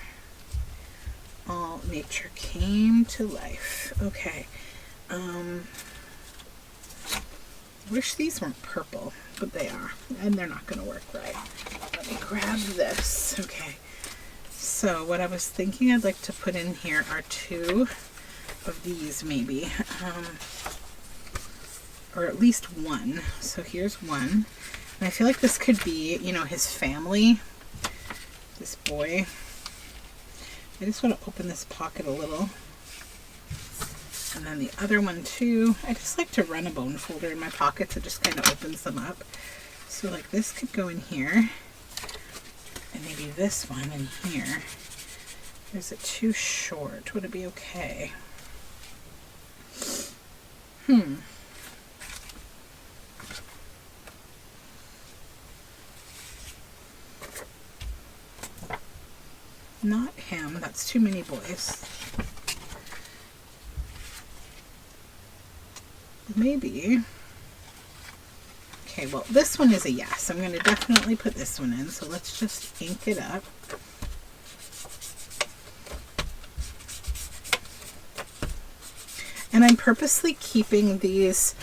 All nature came to life. Okay. Wish these weren't purple, but they are, and they're not going to work right. Let me grab this. Okay, so what I was thinking I'd like to put in here are two of these maybe, or at least one. So here's one, and I feel like this could be, you know, his family, this boy. I just want to open this pocket a little. And then the other one too, I just like to run a bone folder in my pockets. It just kind of opens them up. So like this could go in here, and maybe this one in here. Is it too short? Would it be okay? Not him, that's too many boys. Maybe. Okay, well, this one is a yes. I'm going to definitely put this one in. So let's just ink it up. And I'm purposely keeping these.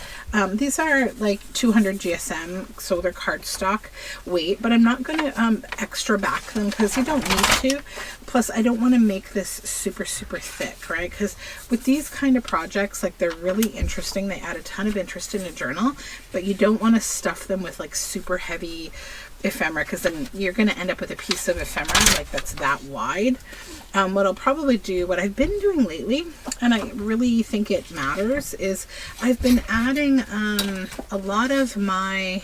These are like 200 GSM, so they're cardstock weight, but I'm not going to extra back them because you don't need to. Plus, I don't want to make this super, super thick, right? Because with these kind of projects, like, they're really interesting. They add a ton of interest in a journal, but you don't want to stuff them with like super heavy ephemera, because then you're going to end up with a piece of ephemera like that's that wide. What I'll probably do, what I've been doing lately, and I really think it matters, is I've been adding a lot of my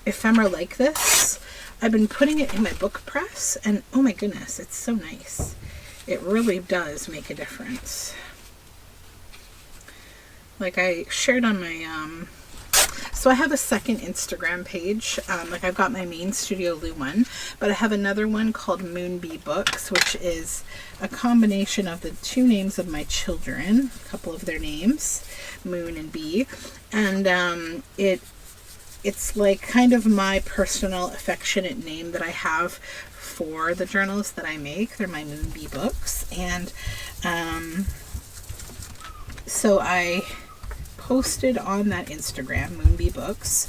ephemera like this. I've been putting it in my book press, and oh my goodness, it's so nice. It really does make a difference. Like I shared on my so I have a second Instagram page. Like I've got my main Studioloo one, but I have another one called Moonbee Books, which is a combination of the two names of my children, a couple of their names, Moon and Bee, and it it's like kind of my personal affectionate name that I have for the journals that I make. They're my Moonbee books. And so I posted on that Instagram, Moonbee Books,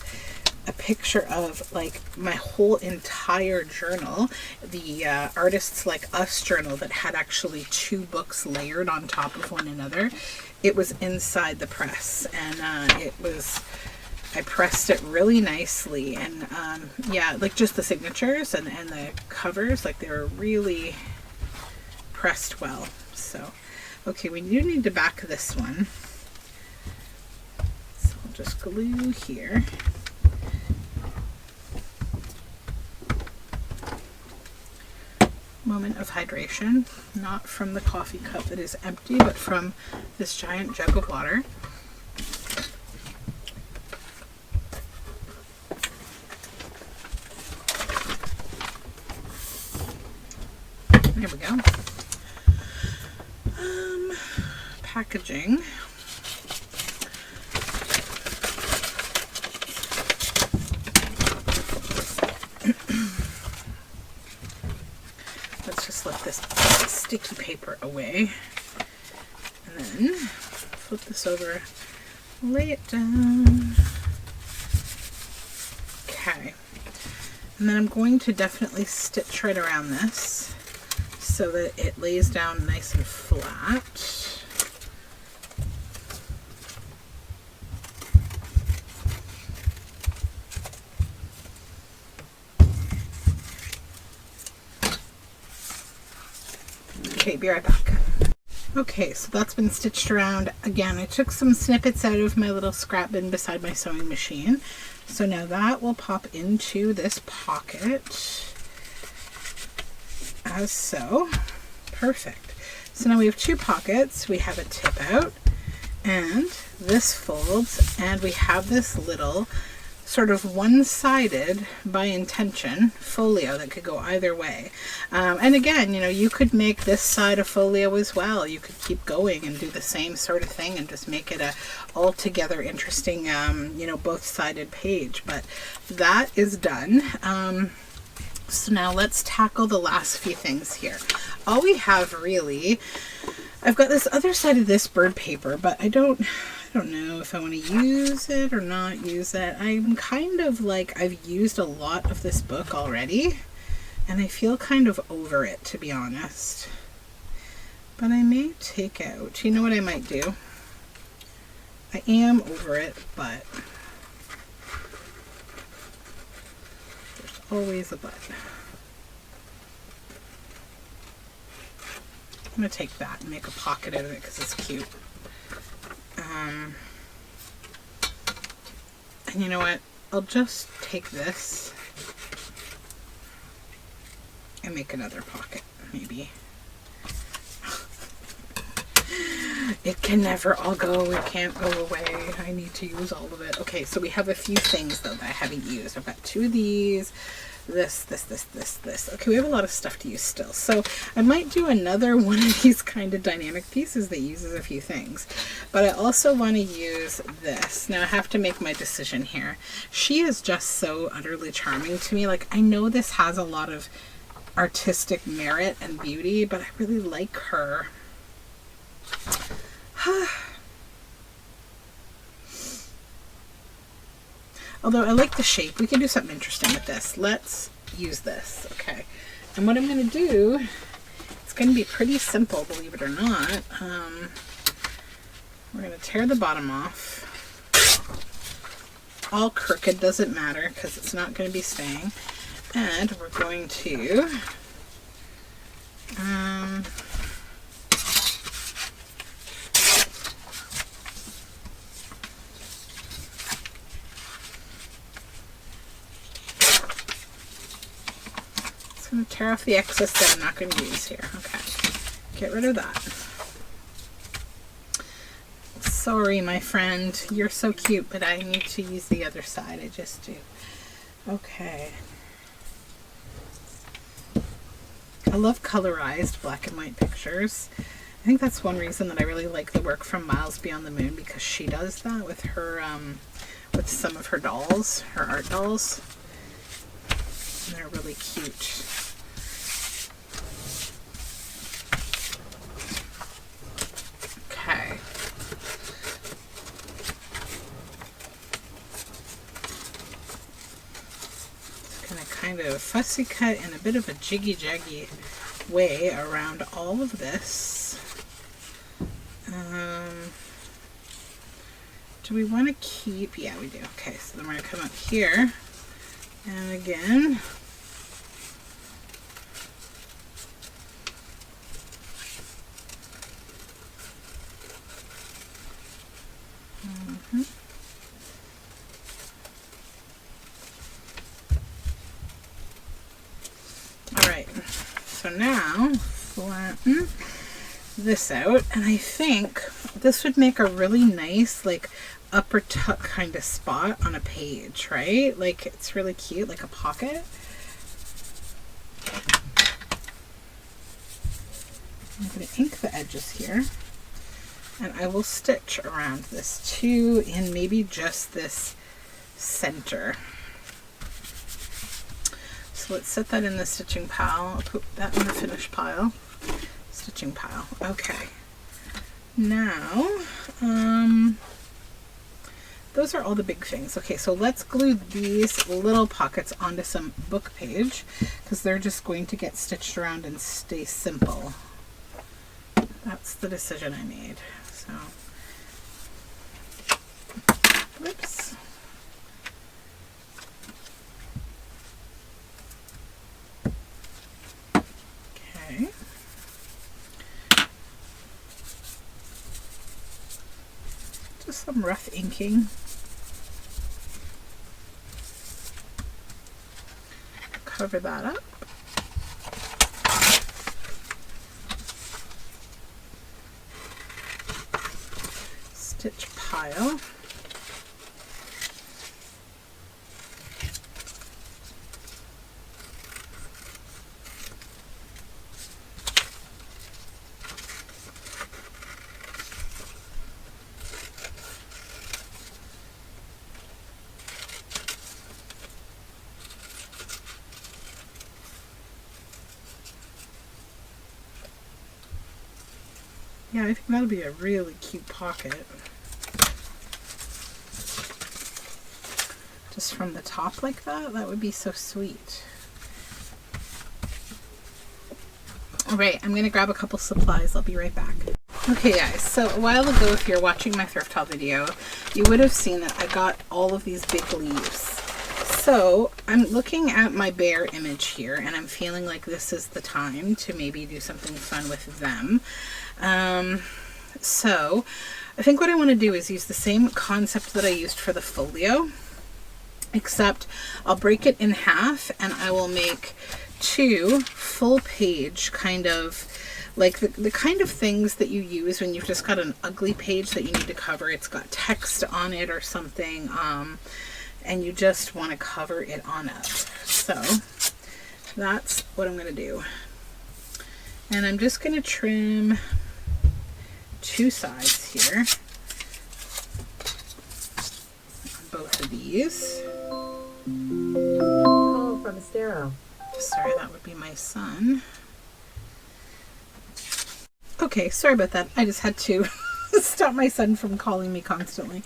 a picture of like my whole entire journal, the Artists Like Us journal that had actually 2 books layered on top of one another. It was inside the press, and I pressed it really nicely, and yeah, like just the signatures and the covers, like they were really pressed well. So, okay, we do need to back this one. So I'll just glue here. Moment of hydration, not from the coffee cup that is empty, but from this giant jug of water. There we go. Packaging. Let's just let this sticky paper away, and then flip this over, lay it down. Okay, and then I'm going to definitely stitch right around this so that it lays down nice and flat. Okay, be right back. Okay, so that's been stitched around. Again, I took some snippets out of my little scrap bin beside my sewing machine. So now that will pop into this pocket, as so. Perfect. So now we have 2 pockets. We have a tip out, and this folds, and we have this little sort of one-sided, by intention, folio that could go either way. And again, you know, you could make this side a folio as well. You could keep going and do the same sort of thing and just make it a altogether interesting, you know, both-sided page. But that is done. So now let's tackle the last few things here. All we have really, I've got this other side of this bird paper, but I don't know if I want to use it or not use it. I'm kind of like, I've used a lot of this book already, and I feel kind of over it, to be honest. But I may take out, you know what I might do? I am over it, but there's always a but. I'm going to take that and make a pocket out of it because it's cute. And you know what? I'll just take this and make another pocket, maybe. It can never all go. It can't go away. I need to use all of it. Okay, so we have a few things, though, that I haven't used. I've got 2 of these. This. Okay, we have a lot of stuff to use still. So I might do another one of these kind of dynamic pieces that uses a few things. But I also want to use this. Now I have to make my decision here. She is just so utterly charming to me. Like, I know this has a lot of artistic merit and beauty, but I really like her. Although I like the shape, we can do something interesting with this. Let's use this. Okay. And what I'm going to do, it's going to be pretty simple, believe it or not. We're going to tear the bottom off. All crooked, doesn't matter because it's not going to be staying. And we're going to tear off the excess that I'm not going to use here. Okay, get rid of that. Sorry, my friend. You're so cute, but I need to use the other side. I just do. Okay. I love colorized black and white pictures. I think that's one reason that I really like the work from Miles Beyond the Moon, because she does that with her with some of her dolls, her art dolls. And they're really cute. Okay. Just gonna kind of fussy cut in a bit of a jiggy-jaggy way around all of this. Do we want to keep? Yeah, we do. Okay, so then we're going to come up here and again all right, so now flatten this out, and I think this would make a really nice like upper tuck kind of spot on a page, right? Like it's really cute, like a pocket. I'm going to ink the edges here, and I will stitch around this too in maybe just this center. So let's set that in the stitching pile. I'll put that in the finish pile. Stitching pile. Okay. Now, those are all the big things. Okay, so let's glue these little pockets onto some book page because they're just going to get stitched around and stay simple. That's the decision I made. So, whoops. Okay. Just some rough inking. Cover that up. Stitch pile. Yeah, I think that'll be a really cute pocket. Just from the top like that, that would be so sweet. All right, I'm gonna grab a couple supplies. I'll be right back. Okay guys, so a while ago, if you're watching my thrift haul video, you would have seen that I got all of these big leaves. So I'm looking at my bear image here, and I'm feeling like this is the time to maybe do something fun with them. So I think what I want to do is use the same concept that I used for the folio, except I'll break it in half and I will make two full page kind of like the kind of things that you use when you've just got an ugly page that you need to cover. It's got text on it or something, and you just want to cover it on up. So that's what I'm going to do. And I'm just going to trim two sides here on both of these. Call from Estero. Sorry, that would be my son. Okay, sorry about that. I just had to stop my son from calling me constantly.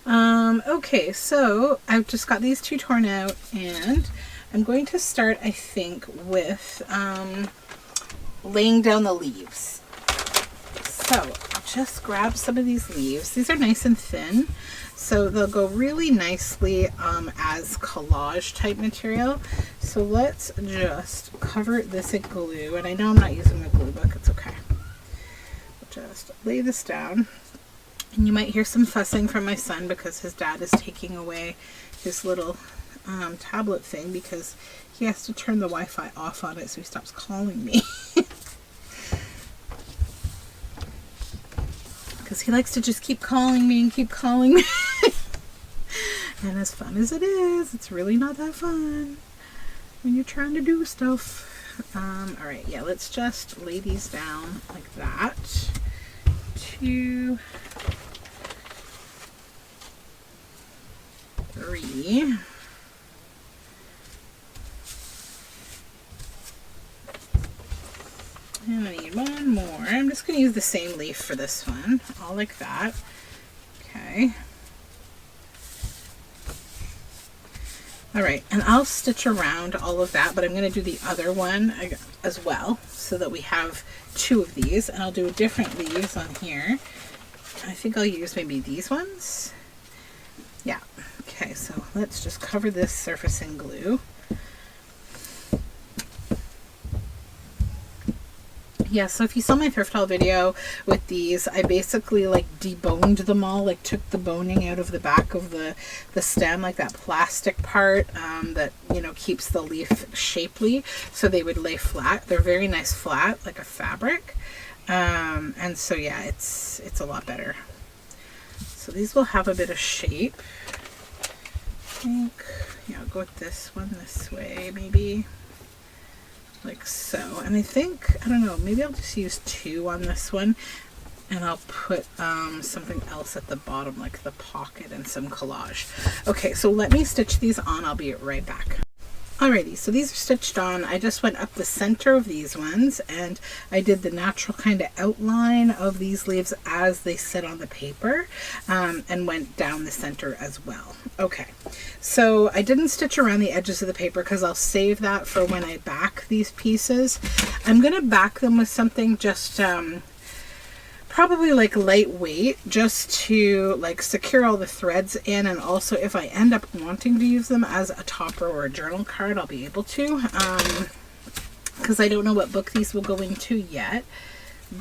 Okay, so I've just got these two torn out, and I'm going to start, I think, with laying down the leaves. So I'll just grab some of these leaves. These are nice and thin, so they'll go really nicely as collage type material. So let's just cover this in glue, and I know I'm not using a glue book, it's okay. We'll just lay this down, and you might hear some fussing from my son because his dad is taking away his little tablet thing because he has to turn the Wi-Fi off on it so he stops calling me. Because he likes to just keep calling me and keep calling me. And as fun as it is, it's really not that fun when you're trying to do stuff. Alright, yeah, let's just lay these down like that. 3. And I need one more. I'm just going to use the same leaf for this one, all like that. Okay. All right, and I'll stitch around all of that, but I'm going to do the other one as well so that we have 2 of these, and I'll do different leaves on here. I think I'll use maybe these ones. Yeah. Okay, so let's just cover this surface in glue. Yeah, so if you saw my thrift haul video with these, I basically like deboned them all, like took the boning out of the back of the stem, like that plastic part that, you know, keeps the leaf shapely, so they would lay flat. They're very nice flat, like a fabric. And so yeah, it's a lot better. So these will have a bit of shape. I think, yeah, I'll go with this one this way, maybe. Like so. And I think, I don't know, maybe I'll just use 2 on this one, and I'll put something else at the bottom, like the pocket and some collage. Okay, so let me stitch these on. I'll be right back. Alrighty, so these are stitched on. I just went up the center of these ones, and I did the natural kind of outline of these leaves as they sit on the paper, and went down the center as well. Okay, so I didn't stitch around the edges of the paper because I'll save that for when I back these pieces. I'm going to back them with something just probably like lightweight, just to like secure all the threads in, and also if I end up wanting to use them as a topper or a journal card, I'll be able to, because I don't know what book these will go into yet,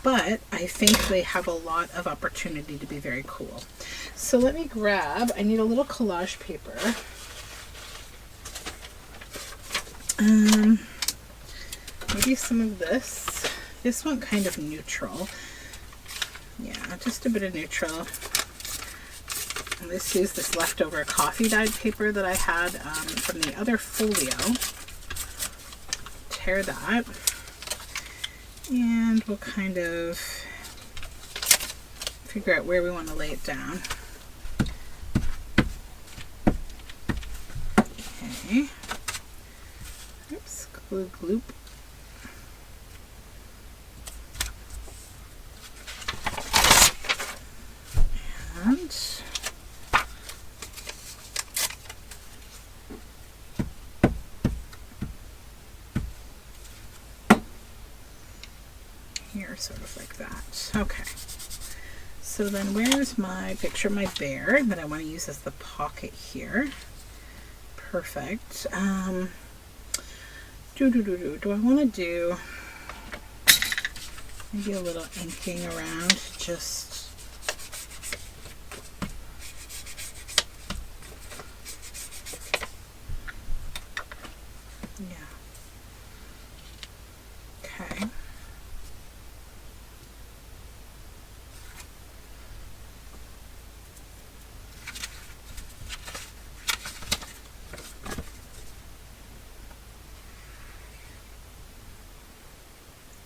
but I think they have a lot of opportunity to be very cool. So let me grab, I need a little collage paper. Maybe some of this one kind of neutral. Yeah, just a bit of neutral. Let's use this leftover coffee dyed paper that I had from the other folio. Tear that. And we'll kind of figure out where we want to lay it down. Okay. Oops, glue gloop. And here, sort of like that. Okay. So then where's my picture of my bear that I want to use as the pocket here? Perfect. Do I want to do maybe a little inking around, just okay.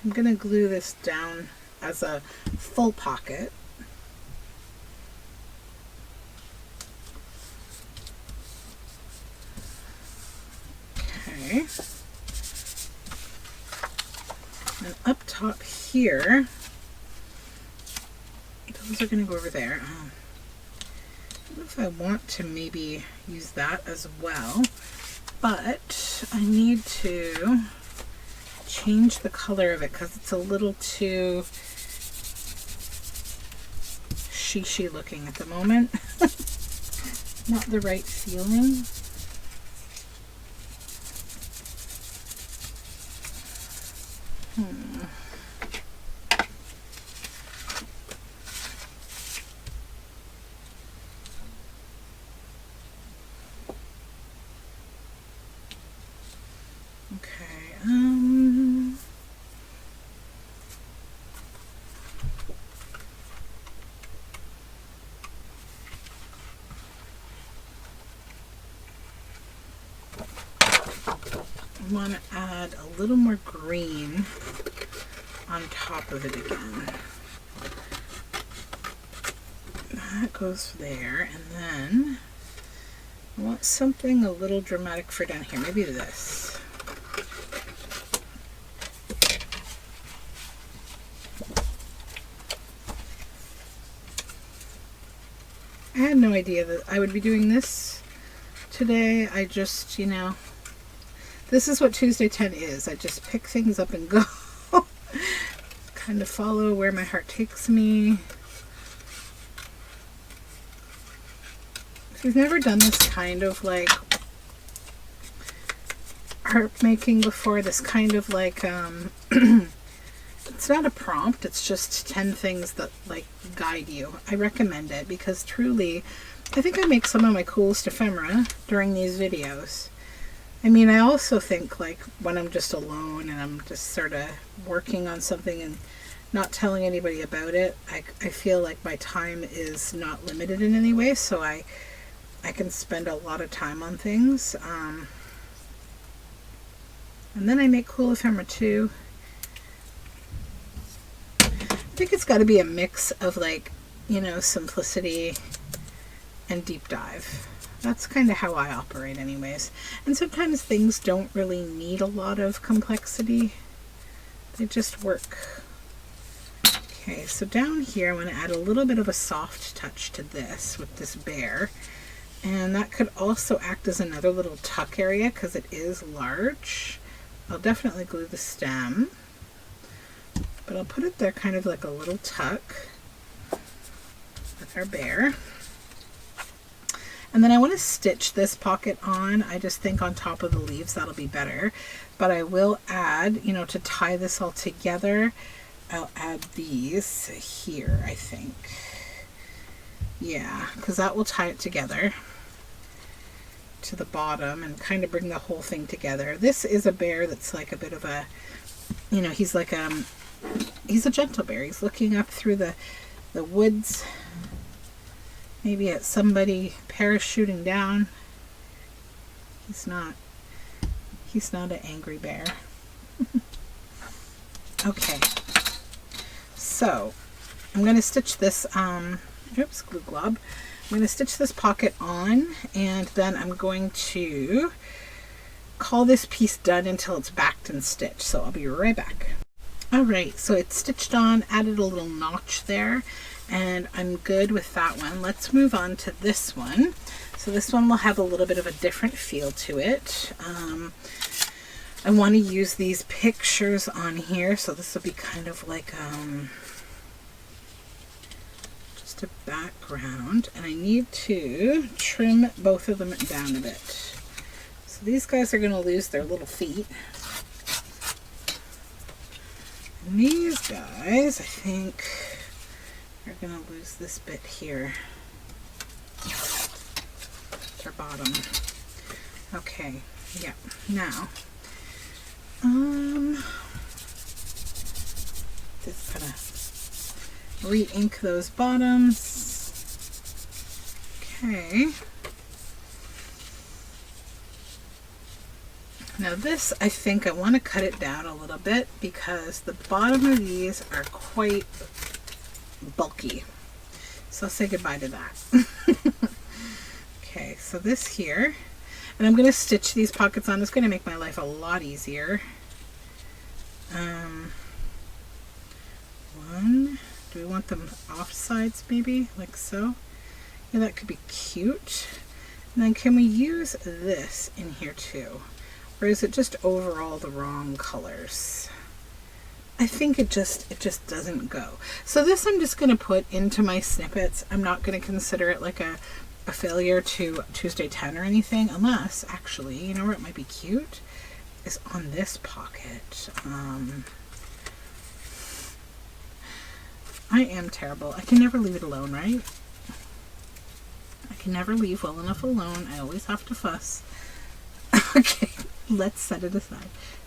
I'm going to glue this down as a full pocket. Okay. And up top here, those are going to go over there. I don't know if I want to maybe use that as well, but I need to change the color of it because it's a little too she looking at the moment. Not the right feeling. I want to add a little more green on top of it again. That goes there, and then I want something a little dramatic for down here. Maybe this. I had no idea that I would be doing this today. I just, you know, this is what Tuesday 10 is. I just pick things up and go. Kind of follow where my heart takes me. If you've never done this kind of like art making before, this kind of like it's not a prompt, it's just 10 things that like guide you. I recommend it because truly I think I make some of my coolest ephemera during these videos. I mean, I also think like when I'm just alone and I'm just sort of working on something and not telling anybody about it, I feel like my time is not limited in any way, so I can spend a lot of time on things. And then I make cool ephemera too. I think it's got to be a mix of like, you know, simplicity and deep dive. That's kind of how I operate anyways. And sometimes things don't really need a lot of complexity. They just work. Okay, so down here I'm going to add a little bit of a soft touch to this with this bear. And that could also act as another little tuck area because it is large. I'll definitely glue the stem. But I'll put it there kind of like a little tuck with our bear. And then I want to stitch this pocket on. I just think on top of the leaves that'll be better. But I will add, you know, to tie this all together, I'll add these here, I think. Yeah, because that will tie it together to the bottom and kind of bring the whole thing together. This is a bear that's like a bit of a, you know, he's like he's a gentle bear. He's looking up through the woods, maybe at somebody parachuting down. He's not an angry bear. Okay, so I'm going to stitch this, oops, glue glob. I'm going to stitch this pocket on, and then I'm going to call this piece done until it's backed and stitched. So I'll be right back. Alright, so it's stitched on, added a little notch there, and I'm good with that one. Let's move on to this one. So this one will have a little bit of a different feel to it. I want to use these pictures on here, so this will be kind of like just a background, and I need to trim both of them down a bit. So these guys are going to lose their little feet. And these guys, I think, are going to lose this bit here. Their bottom. Okay, yeah, now, just gonna re-ink those bottoms. Okay. Now this, I think I want to cut it down a little bit because the bottom of these are quite bulky. So I'll say goodbye to that. Okay, so this here, and I'm going to stitch these pockets on. It's going to make my life a lot easier. One, do we want them off sides maybe, like so? Yeah, that could be cute. And then can we use this in here too? Or is it just overall the wrong colors? I think it just doesn't go. So this I'm just going to put into my snippets. I'm not going to consider it like a failure to Tuesday 10 or anything, unless actually, you know where it might be cute? Is on this pocket. I am terrible. I can never leave it alone, right? I can never leave well enough alone. I always have to fuss. Okay, let's set it aside.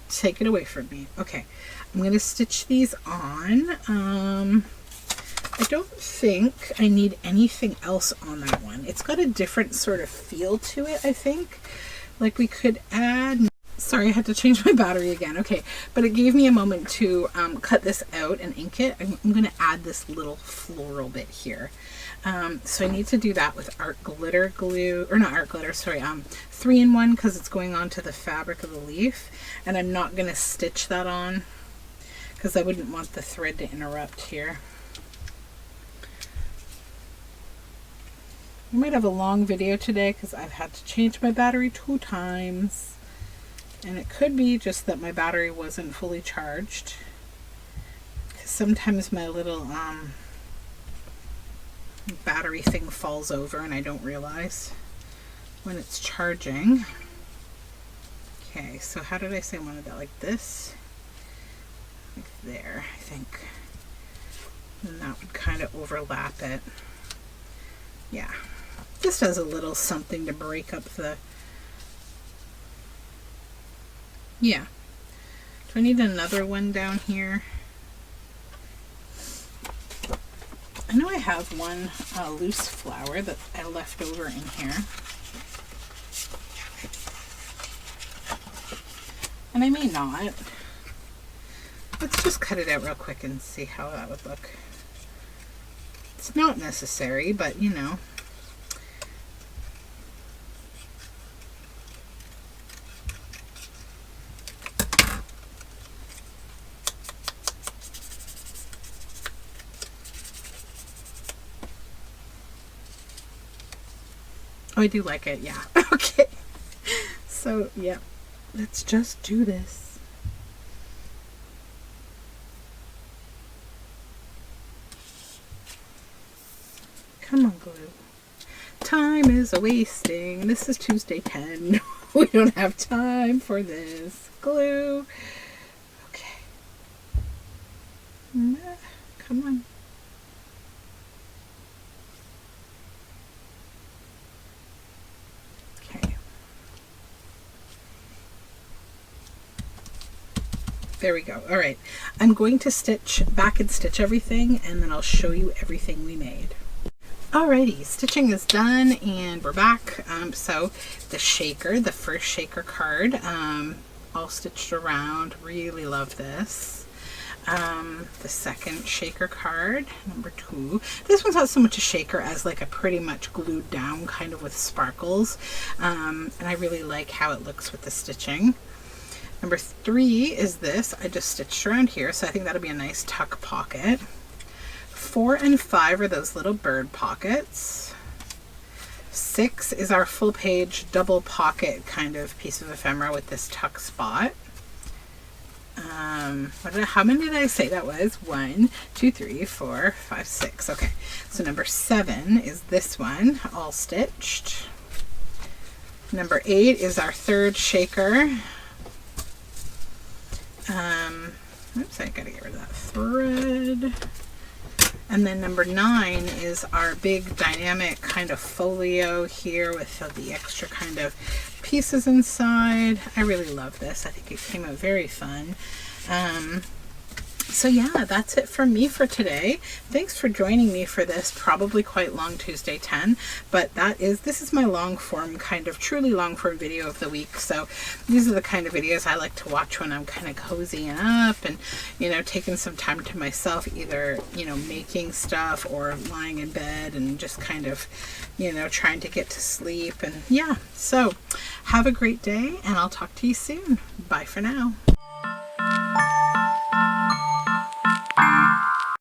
Take it away from me. Okay, I'm going to stitch these on. I don't think I need anything else on that one. It's got a different sort of feel to it, I think. Like we could add... Sorry, I had to change my battery again. Okay, but it gave me a moment to cut this out and ink it. I'm going to add this little floral bit here. So I need to do that with art glitter glue, or not art glitter, sorry, 3-in-1, because it's going onto the fabric of the leaf, and I'm not going to stitch that on because I wouldn't want the thread to interrupt here. I might have a long video today because I've had to change my battery 2 times, and it could be just that my battery wasn't fully charged, because sometimes my little battery thing falls over and I don't realize when it's charging. Okay, so how did I say I wanted that? Like this? Like there, I think. And that would kind of overlap it. Yeah. Just as a little something to break up the... Yeah. Do I need another one down here? I know I have one loose flower that I left over in here. And I may not. Let's just cut it out real quick and see how that would look. It's not necessary, but you know. Oh, I do like it, yeah. Okay. So, yeah. Let's just do this. Come on, glue. Time is a-wasting. This is Tuesday 10. We don't have time for this. Glue. Okay. Come on. There we go. All right. I'm going to stitch back and stitch everything, and then I'll show you everything we made. Alrighty, stitching is done and we're back. So the shaker, the first shaker card, all stitched around. Really love this. The second shaker card, number 2. This one's not so much a shaker as like a pretty much glued down kind of with sparkles. And I really like how it looks with the stitching. Number 3 is this. I just stitched around here, so I think that'll be a nice tuck pocket. 4 and 5 are those little bird pockets. 6 is our full page double pocket kind of piece of ephemera with this tuck spot. How many did I say that was? 1, 2, 3, 4, 5, 6. Okay, so number 7 is this one, all stitched. Number 8 is our third shaker. Oops, I gotta get rid of that thread. And then number 9 is our big dynamic kind of folio here with the extra kind of pieces inside. I really love this. I think it came out very fun. So yeah, that's it from me for today. Thanks for joining me for this probably quite long Tuesday 10, but this is my long form, kind of truly long form video of the week. So these are the kind of videos I like to watch when I'm kind of cozying up and, you know, taking some time to myself, either, you know, making stuff or lying in bed and just kind of, you know, trying to get to sleep. And yeah, so have a great day and I'll talk to you soon. Bye for now.